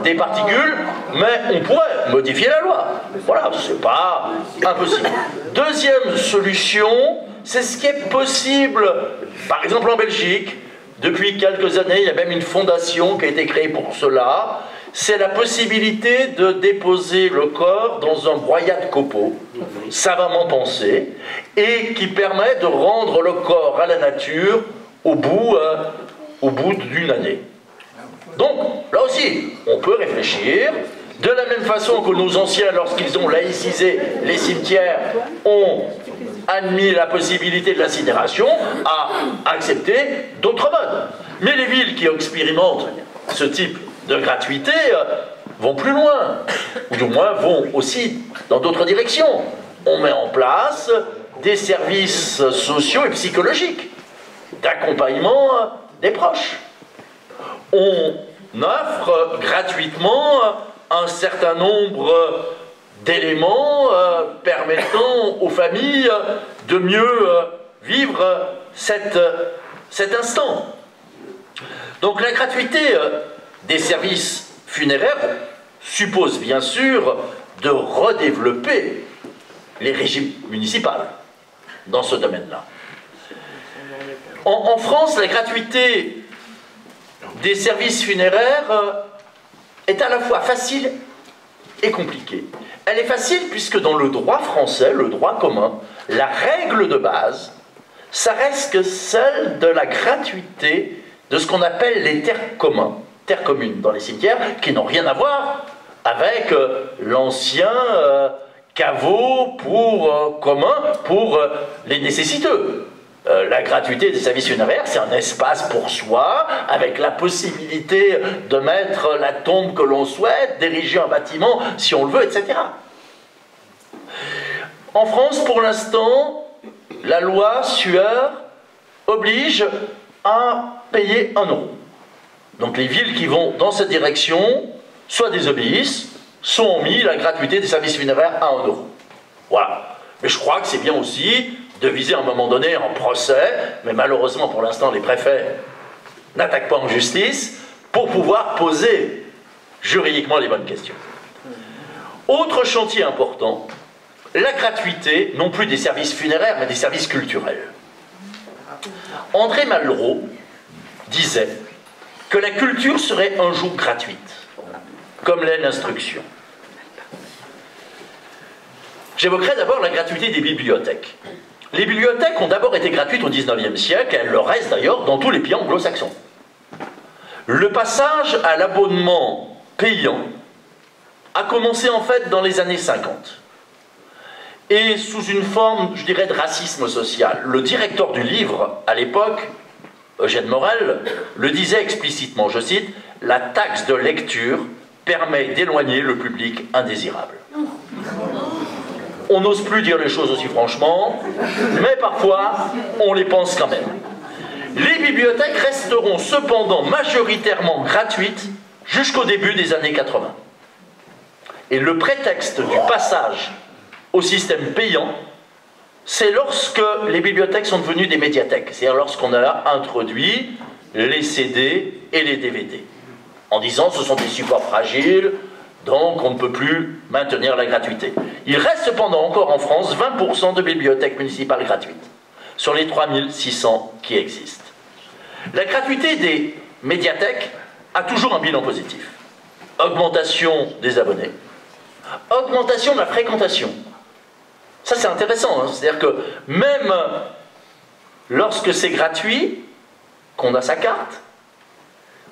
des particules, mais on pourrait modifier la loi. Voilà, c'est pas impossible. Deuxième solution, c'est ce qui est possible, par exemple en Belgique. Depuis quelques années, il y a même une fondation qui a été créée pour cela. C'est la possibilité de déposer le corps dans un broyat de copeaux, savamment pensé, et qui permet de rendre le corps à la nature au bout d'une année. Donc, là aussi, on peut réfléchir. De la même façon que nos anciens, lorsqu'ils ont laïcisé les cimetières, ont admis la possibilité de l'incinération, à accepter d'autres modes. Mais les villes qui expérimentent ce type de gratuité vont plus loin, ou du moins vont aussi dans d'autres directions. On met en place des services sociaux et psychologiques d'accompagnement des proches. On offre gratuitement un certain nombre d'éléments permettant aux familles de mieux vivre cet instant. Donc la gratuité des services funéraires suppose bien sûr de redévelopper les régies municipales dans ce domaine-là. En France, la gratuité des services funéraires est à la fois facile et compliquée. Elle est facile puisque dans le droit français, le droit commun, la règle de base, ça reste que celle de la gratuité de ce qu'on appelle les terres communes dans les cimetières, qui n'ont rien à voir avec l'ancien caveau commun pour les nécessiteux. La gratuité des services funéraires, c'est un espace pour soi, avec la possibilité de mettre la tombe que l'on souhaite, d'ériger un bâtiment si on le veut, etc. En France, pour l'instant, la loi Sueur oblige à payer 1 euro. Donc les villes qui vont dans cette direction, soit désobéissent, soit ont mis la gratuité des services funéraires à 1 euro. Voilà. Mais je crois que c'est bien aussi de viser à un moment donné en procès, mais malheureusement pour l'instant les préfets n'attaquent pas en justice, pour pouvoir poser juridiquement les bonnes questions. Autre chantier important, la gratuité, non plus des services funéraires, mais des services culturels. André Malraux disait que la culture serait un jour gratuite, comme l'est l'instruction. J'évoquerai d'abord la gratuité des bibliothèques. Les bibliothèques ont d'abord été gratuites au XIXe siècle, et elles le restent d'ailleurs dans tous les pays anglo-saxons. Le passage à l'abonnement payant a commencé en fait dans les années 50. Et sous une forme, je dirais, de racisme social. Le directeur du livre, à l'époque, Eugène Morel, le disait explicitement, je cite, « La taxe de lecture permet d'éloigner le public indésirable ». On n'ose plus dire les choses aussi franchement, mais parfois, on les pense quand même. Les bibliothèques resteront cependant majoritairement gratuites jusqu'au début des années 80. Et le prétexte du passage au système payant, c'est lorsque les bibliothèques sont devenues des médiathèques, c'est-à-dire lorsqu'on a introduit les CD et les DVD, en disant ce sont des supports fragiles, donc on ne peut plus maintenir la gratuité. Il reste cependant encore en France 20% de bibliothèques municipales gratuites, sur les 3600 qui existent. La gratuité des médiathèques a toujours un bilan positif. Augmentation des abonnés, augmentation de la fréquentation. Ça c'est intéressant, hein. C'est-à-dire que même lorsque c'est gratuit, qu'on a sa carte,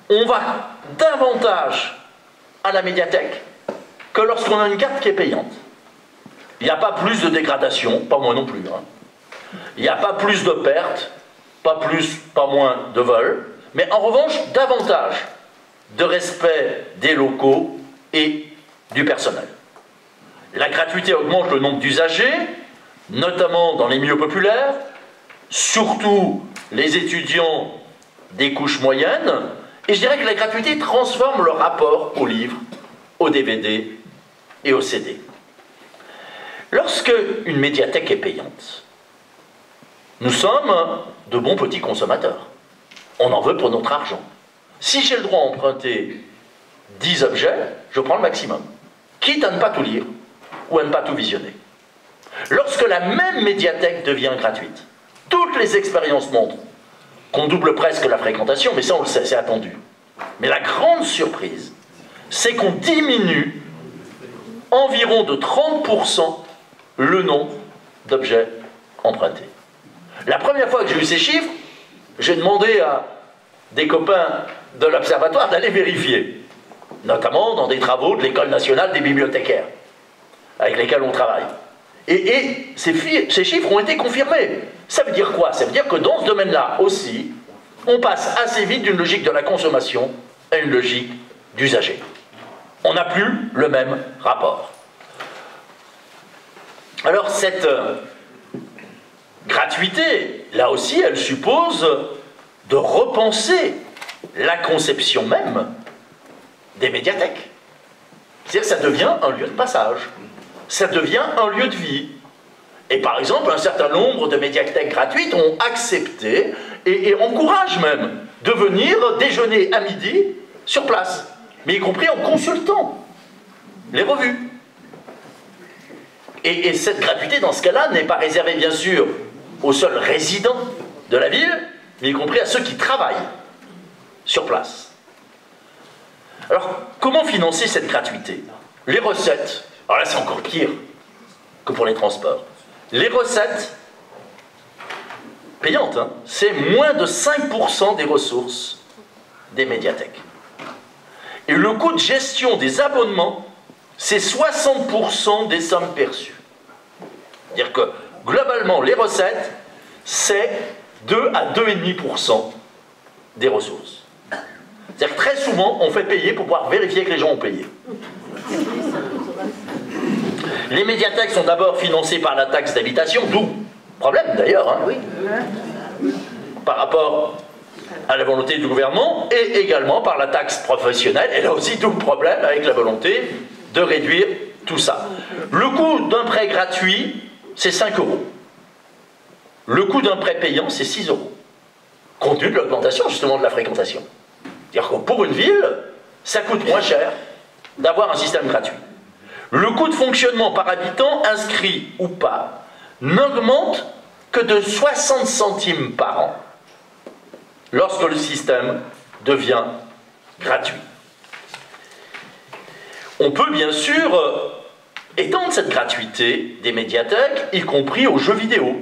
on va davantage à la médiathèque que lorsqu'on a une carte qui est payante. Il n'y a pas plus de dégradation, pas moins non plus. Hein. Il n'y a pas plus de pertes, pas plus, pas moins de vols, mais en revanche, davantage de respect des locaux et du personnel. La gratuité augmente le nombre d'usagers, notamment dans les milieux populaires, surtout les étudiants des couches moyennes, et je dirais que la gratuité transforme le rapport au livre, au DVD et au CD. Lorsque une médiathèque est payante, nous sommes de bons petits consommateurs. On en veut pour notre argent. Si j'ai le droit à emprunter 10 objets, je prends le maximum, quitte à ne pas tout lire ou à ne pas tout visionner. Lorsque la même médiathèque devient gratuite, toutes les expériences montrent qu'on double presque la fréquentation, mais ça on le sait, c'est attendu. Mais la grande surprise, c'est qu'on diminue environ de 30% le nombre d'objets empruntés. La première fois que j'ai eu ces chiffres, j'ai demandé à des copains de l'Observatoire d'aller vérifier, notamment dans des travaux de l'École nationale des bibliothécaires, avec lesquels on travaille. Et ces chiffres ont été confirmés. Ça veut dire quoi? Ça veut dire que dans ce domaine-là aussi, on passe assez vite d'une logique de la consommation à une logique d'usager. On n'a plus le même rapport. Alors cette gratuité, là aussi, elle suppose de repenser la conception même des médiathèques. C'est-à-dire que ça devient un lieu de passage, ça devient un lieu de vie. Et par exemple, un certain nombre de médiathèques gratuites ont accepté et encouragent même de venir déjeuner à midi sur place, mais y compris en consultant les revues. Et cette gratuité, dans ce cas-là, n'est pas réservée bien sûr aux seuls résidents de la ville, mais y compris à ceux qui travaillent sur place. Alors, comment financer cette gratuité? Les recettes, alors là c'est encore pire que pour les transports. Les recettes payantes, hein, c'est moins de 5% des ressources des médiathèques. Et le coût de gestion des abonnements, c'est 60% des sommes perçues. C'est-à-dire que, globalement, les recettes, c'est 2 à 2,5% des ressources. C'est-à-dire que très souvent, on fait payer pour pouvoir vérifier que les gens ont payé. Les médiathèques sont d'abord financées par la taxe d'habitation, d'où problème d'ailleurs, hein, oui, par rapport à la volonté du gouvernement, et également par la taxe professionnelle, et là aussi d'où le problème avec la volonté de réduire tout ça. Le coût d'un prêt gratuit, c'est 5 €. Le coût d'un prêt payant, c'est 6 €, compte tenu de l'augmentation justement de la fréquentation. C'est-à-dire que pour une ville, ça coûte moins cher d'avoir un système gratuit. Le coût de fonctionnement par habitant, inscrit ou pas, n'augmente que de 60 centimes par an lorsque le système devient gratuit. On peut bien sûr étendre cette gratuité des médiathèques, y compris aux jeux vidéo.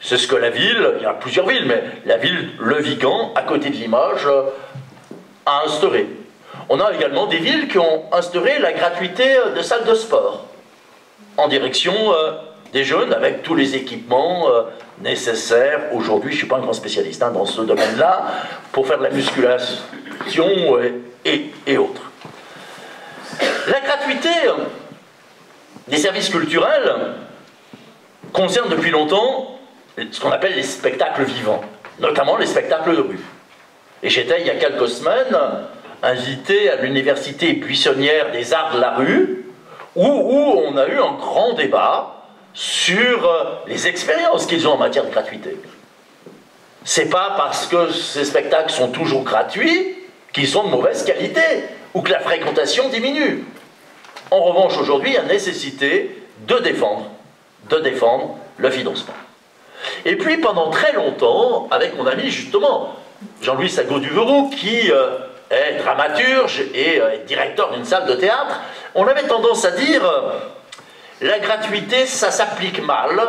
C'est ce que la ville, il y a plusieurs villes, mais la ville Le Vigan, à côté de Limoges, a instauré. On a également des villes qui ont instauré la gratuité de salles de sport, en direction des jeunes, avec tous les équipements nécessaires. Aujourd'hui, je ne suis pas un grand spécialiste dans ce domaine-là, pour faire de la musculation et autres. La gratuité des services culturels concerne depuis longtemps ce qu'on appelle les spectacles vivants, notamment les spectacles de rue. Et j'étais, il y a quelques semaines, invité à l'université buissonnière des arts de la rue, où on a eu un grand débat sur les expériences qu'ils ont en matière de gratuité. C'est pas parce que ces spectacles sont toujours gratuits qu'ils sont de mauvaise qualité, ou que la fréquentation diminue. En revanche, aujourd'hui, il y a nécessité de défendre le financement. Et puis, pendant très longtemps, avec mon ami, justement, Jean-Louis Sagot-Duveroux, qui est dramaturge et directeur d'une salle de théâtre, on avait tendance à dire la gratuité, ça s'applique mal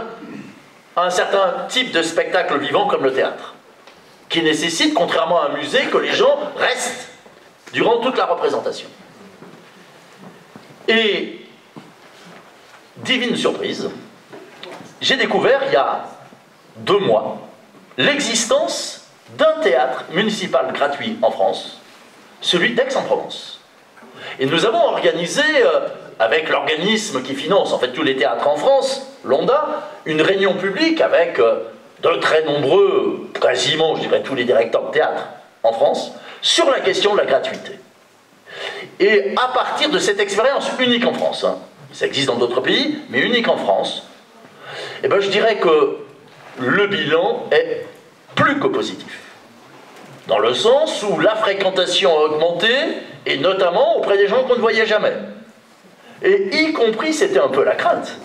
à un certain type de spectacle vivant comme le théâtre, qui nécessite, contrairement à un musée, que les gens restent durant toute la représentation. Et, divine surprise, j'ai découvert il y a 2 mois l'existence d'un théâtre municipal gratuit en France, celui d'Aix-en-Provence. Et nous avons organisé, avec l'organisme qui finance en fait tous les théâtres en France, l'ONDA, une réunion publique avec de très nombreux, quasiment je dirais tous les directeurs de théâtre en France, sur la question de la gratuité. Et à partir de cette expérience unique en France, ça existe dans d'autres pays, mais unique en France, eh ben je dirais que le bilan est plus que positif. Dans le sens où la fréquentation a augmenté, et notamment auprès des gens qu'on ne voyait jamais. Et y compris, c'était un peu la crainte,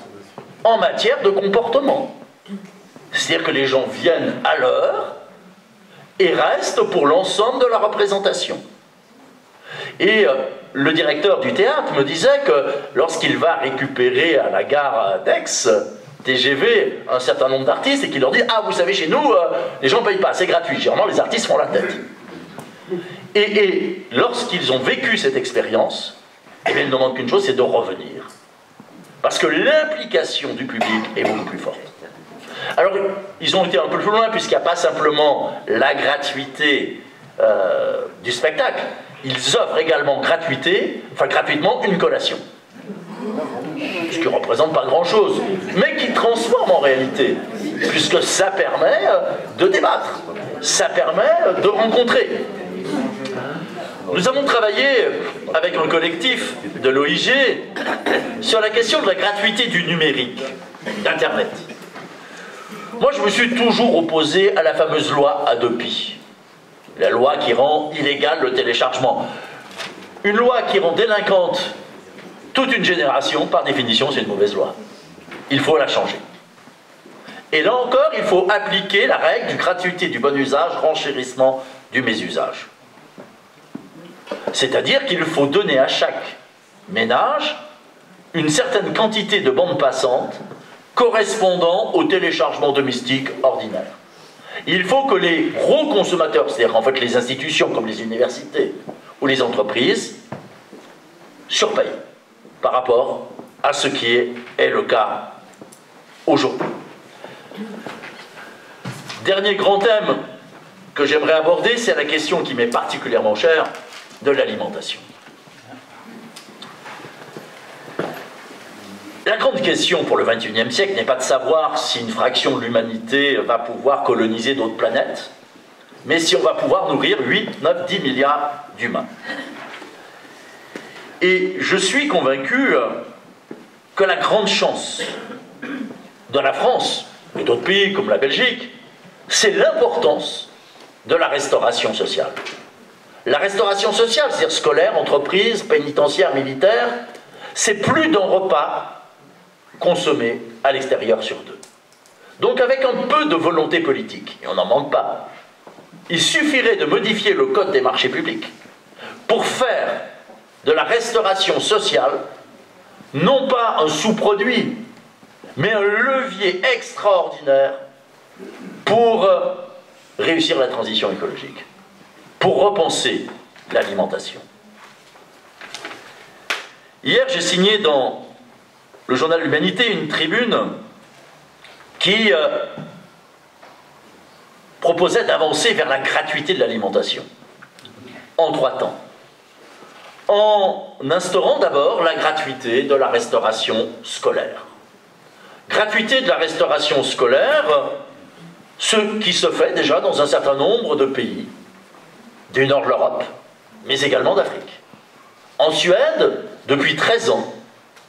en matière de comportement. C'est-à-dire que les gens viennent à l'heure et restent pour l'ensemble de la représentation. Et le directeur du théâtre me disait que lorsqu'il va récupérer à la gare d'Aix TGV un certain nombre d'artistes et qu'il leur dit « Ah, vous savez, chez nous, les gens ne payent pas, c'est gratuit. Généralement, les artistes font la tête. » Et lorsqu'ils ont vécu cette expérience, eh bien, ils ne demandent qu'une chose, c'est de revenir. Parce que l'implication du public est beaucoup plus forte. Alors, ils ont été un peu plus loin, puisqu'il n'y a pas simplement la gratuité du spectacle. Ils offrent également gratuitement une collation. Ce qui ne représente pas grand-chose, mais qui transforme en réalité, puisque ça permet de débattre, ça permet de rencontrer. Nous avons travaillé avec un collectif de l'OIG sur la question de la gratuité du numérique, d'Internet. Moi, je me suis toujours opposé à la fameuse loi Hadopi, la loi qui rend illégal le téléchargement. Une loi qui rend délinquante toute une génération, par définition, c'est une mauvaise loi. Il faut la changer. Et là encore, il faut appliquer la règle du gratuité du bon usage, renchérissement du mésusage. C'est-à-dire qu'il faut donner à chaque ménage une certaine quantité de bande passante correspondant au téléchargement domestique ordinaire. Il faut que les gros consommateurs, c'est-à-dire en fait les institutions comme les universités ou les entreprises, surpayent par rapport à ce qui est le cas aujourd'hui. Dernier grand thème que j'aimerais aborder, c'est la question qui m'est particulièrement chère de l'alimentation. La grande question pour le XXIe siècle n'est pas de savoir si une fraction de l'humanité va pouvoir coloniser d'autres planètes, mais si on va pouvoir nourrir 8, 9, 10 milliards d'humains. Et je suis convaincu que la grande chance de la France et d'autres pays comme la Belgique, c'est l'importance de la restauration sociale. La restauration sociale, c'est-à-dire scolaire, entreprise, pénitentiaire, militaire, c'est plus d'un repas consommé à l'extérieur sur 2. Donc avec un peu de volonté politique, et on n'en manque pas, il suffirait de modifier le code des marchés publics pour faire de la restauration sociale non pas un sous-produit, mais un levier extraordinaire pour réussir la transition écologique, pour repenser l'alimentation. Hier, j'ai signé dans le journal L'Humanité une tribune qui proposait d'avancer vers la gratuité de l'alimentation en 3 temps. En instaurant d'abord la gratuité de la restauration scolaire. Gratuité de la restauration scolaire, ce qui se fait déjà dans un certain nombre de pays du nord de l'Europe, mais également d'Afrique. En Suède, depuis 13 ans,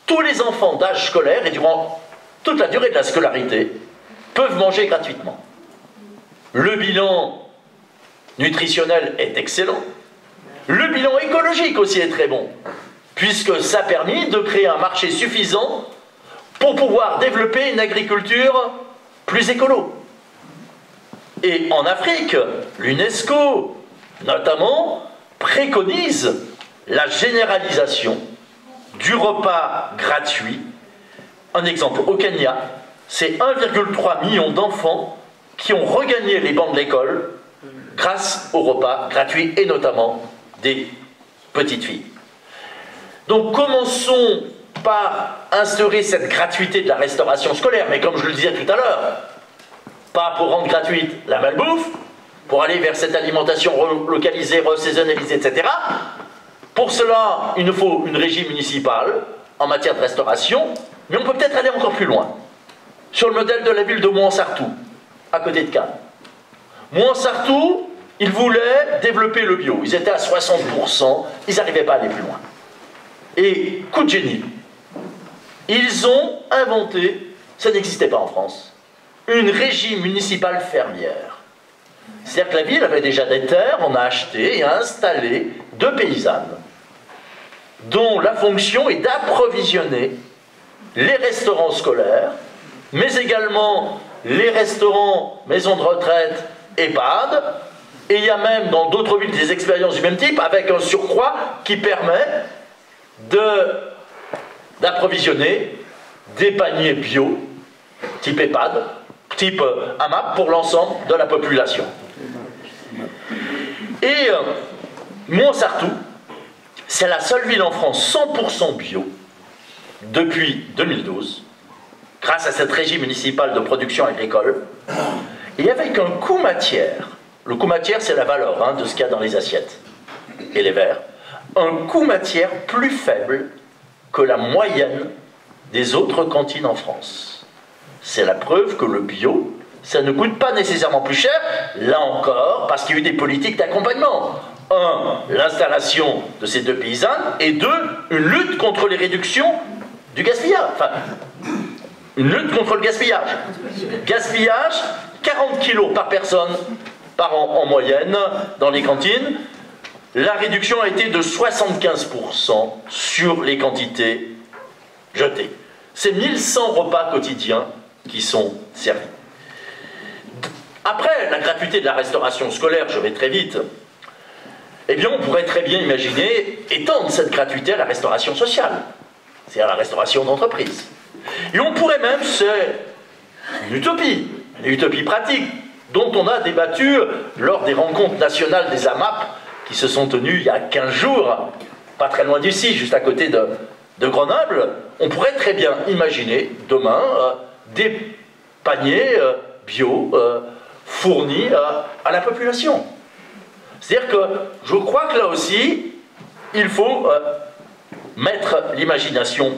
tous les enfants d'âge scolaire, et durant toute la durée de la scolarité, peuvent manger gratuitement. Le bilan nutritionnel est excellent. Le bilan écologique aussi est très bon, puisque ça a permis de créer un marché suffisant pour pouvoir développer une agriculture plus écolo. Et en Afrique, l'UNESCO, notamment, préconise la généralisation du repas gratuit. Un exemple, au Kenya, c'est 1,3 million d'enfants qui ont regagné les bancs de l'école grâce au repas gratuit, et notamment des petites filles. Donc commençons par instaurer cette gratuité de la restauration scolaire, mais comme je le disais tout à l'heure, pas pour rendre gratuite la malbouffe, pour aller vers cette alimentation relocalisée, resaisonnalisée, etc. Pour cela, il nous faut une régie municipale en matière de restauration, mais on peut peut-être aller encore plus loin. Sur le modèle de la ville de Mouansartou, à côté de Cannes. Mouansartou, ils voulaient développer le bio. Ils étaient à 60%, ils n'arrivaient pas à aller plus loin. Et coup de génie, ils ont inventé, ça n'existait pas en France, une régie municipale fermière. C'est-à-dire que la ville avait déjà des terres, on a acheté et a installé 2 paysannes, dont la fonction est d'approvisionner les restaurants scolaires, mais également les restaurants, maisons de retraite, EHPAD, et il y a même dans d'autres villes des expériences du même type, avec un surcroît qui permet d'approvisionner des paniers bio, type EHPAD, type AMAP, pour l'ensemble de la population. Et Mouansartou, c'est la seule ville en France 100% bio depuis 2012, grâce à cette régie municipale de production agricole, et avec un coût matière. Le coût matière, c'est la valeur de ce qu'il y a dans les assiettes et les verres. Un coût matière plus faible que la moyenne des autres cantines en France. C'est la preuve que le bio, ça ne coûte pas nécessairement plus cher, là encore, parce qu'il y a eu des politiques d'accompagnement. 1, l'installation de ces 2 paysannes, et 2, une lutte contre les réductions du gaspillage. Enfin, une lutte contre le gaspillage. Gaspillage, 40 kilos par personne par an en moyenne dans les cantines. La réduction a été de 75% sur les quantités jetées. C'est 1100 repas quotidiens qui sont servis. Après la gratuité de la restauration scolaire, je vais très vite, eh bien on pourrait très bien imaginer étendre cette gratuité à la restauration sociale, c'est-à-dire à la restauration d'entreprise. Et on pourrait même, c'est une utopie pratique, dont on a débattu lors des rencontres nationales des AMAP, qui se sont tenues il y a 15 jours, pas très loin d'ici, juste à côté de Grenoble. On pourrait très bien imaginer demain des paniers bio fournis à la population. C'est-à-dire que je crois que là aussi, il faut mettre l'imagination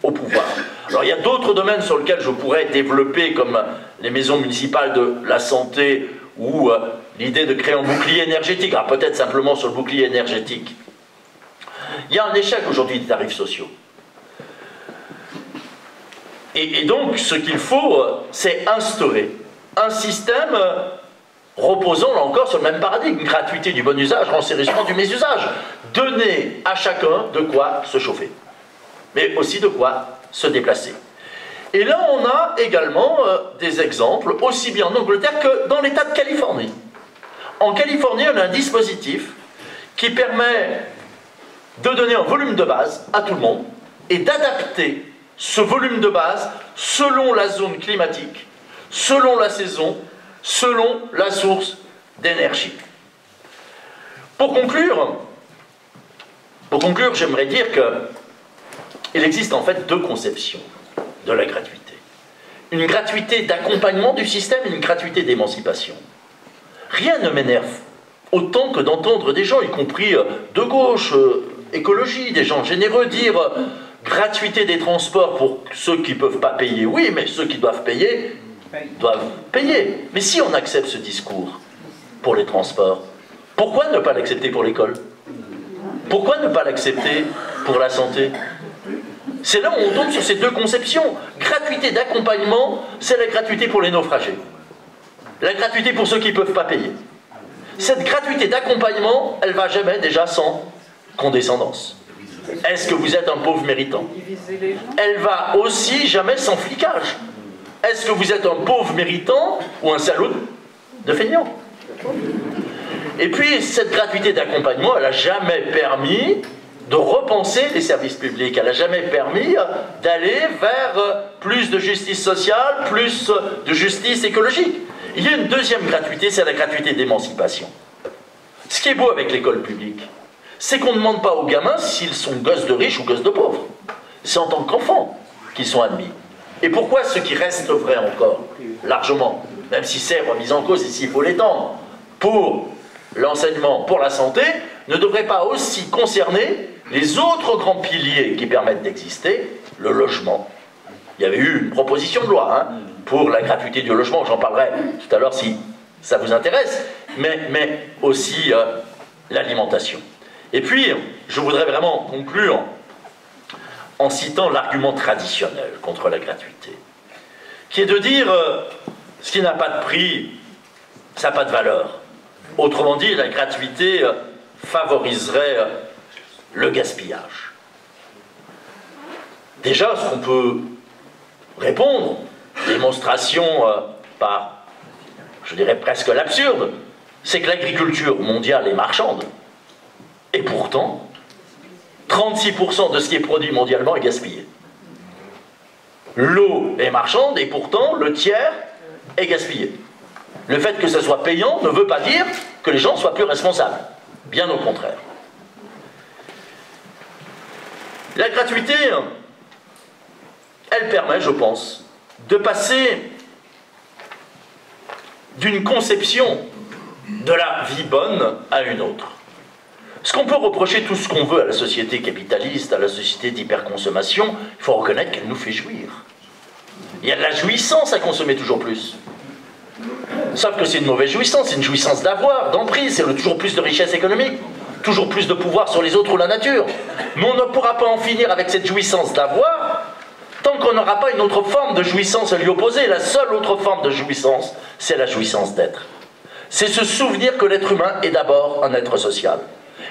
au pouvoir. Alors il y a d'autres domaines sur lesquels je pourrais développer, comme les maisons municipales de la santé, ou l'idée de créer un bouclier énergétique. Alors peut-être simplement sur le bouclier énergétique. Il y a un échec aujourd'hui des tarifs sociaux. Et donc ce qu'il faut, c'est instaurer un système reposant là encore sur le même paradigme, gratuité du bon usage, renchérissement du mésusage. Donner à chacun de quoi se chauffer, mais aussi de quoi se déplacer. Et là, on a également des exemples, aussi bien en Angleterre que dans l'État de Californie. En Californie, on a un dispositif qui permet de donner un volume de base à tout le monde, est d'adapter ce volume de base selon la zone climatique, selon la saison, selon la source d'énergie. Pour conclure, j'aimerais dire qu'il existe en fait deux conceptions de la gratuité. Une gratuité d'accompagnement du système et une gratuité d'émancipation. Rien ne m'énerve autant que d'entendre des gens, y compris de gauche, écologie, des gens généreux, dire gratuité des transports pour ceux qui ne peuvent pas payer. Oui, mais ceux qui doivent payer. Mais si on accepte ce discours pour les transports, pourquoi ne pas l'accepter pour l'école? Pourquoi ne pas l'accepter pour la santé? C'est là où on tombe sur ces deux conceptions. Gratuité d'accompagnement, c'est la gratuité pour les naufragés. La gratuité pour ceux qui ne peuvent pas payer. Cette gratuité d'accompagnement, elle ne va jamais déjà sans condescendance. Est-ce que vous êtes un pauvre méritant? Elle va aussi jamais sans flicage. Est-ce que vous êtes un pauvre méritant ou un salaud de feignant? Et puis, cette gratuité d'accompagnement, elle n'a jamais permis de repenser les services publics. Elle n'a jamais permis d'aller vers plus de justice sociale, plus de justice écologique. Il y a une deuxième gratuité, c'est la gratuité d'émancipation. Ce qui est beau avec l'école publique, c'est qu'on ne demande pas aux gamins s'ils sont gosses de riches ou gosses de pauvres. C'est en tant qu'enfants qu'ils sont admis. Et pourquoi ce qui reste vrai encore, largement, même si c'est remis en cause et s'il faut l'étendre, pour l'enseignement, pour la santé, ne devrait pas aussi concerner les autres grands piliers qui permettent d'exister, le logement. Il y avait eu une proposition de loi pour la gratuité du logement, j'en parlerai tout à l'heure si ça vous intéresse, mais aussi l'alimentation. Et puis, je voudrais vraiment conclure en citant l'argument traditionnel contre la gratuité, qui est de dire ce qui n'a pas de prix, ça n'a pas de valeur. Autrement dit, la gratuité favoriserait le gaspillage. Déjà, ce qu'on peut répondre, démonstration par, je dirais presque l'absurde, c'est que l'agriculture mondiale est marchande. Et pourtant, 36% de ce qui est produit mondialement est gaspillé. L'eau est marchande et pourtant, le tiers est gaspillé. Le fait que ce soit payant ne veut pas dire que les gens soient plus responsables. Bien au contraire. La gratuité, elle permet, je pense, de passer d'une conception de la vie bonne à une autre. Ce qu'on peut reprocher tout ce qu'on veut à la société capitaliste, à la société d'hyperconsommation, il faut reconnaître qu'elle nous fait jouir. Il y a de la jouissance à consommer toujours plus. Sauf que c'est une mauvaise jouissance, c'est une jouissance d'avoir, d'emprise, c'est toujours plus de richesse économique, toujours plus de pouvoir sur les autres ou la nature. Mais on ne pourra pas en finir avec cette jouissance d'avoir tant qu'on n'aura pas une autre forme de jouissance à lui opposer. La seule autre forme de jouissance, c'est la jouissance d'être. C'est se souvenir que l'être humain est d'abord un être social.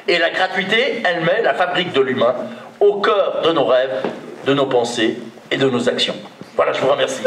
Et la gratuité, elle met la fabrique de l'humain au cœur de nos rêves, de nos pensées et de nos actions. Voilà, je vous remercie.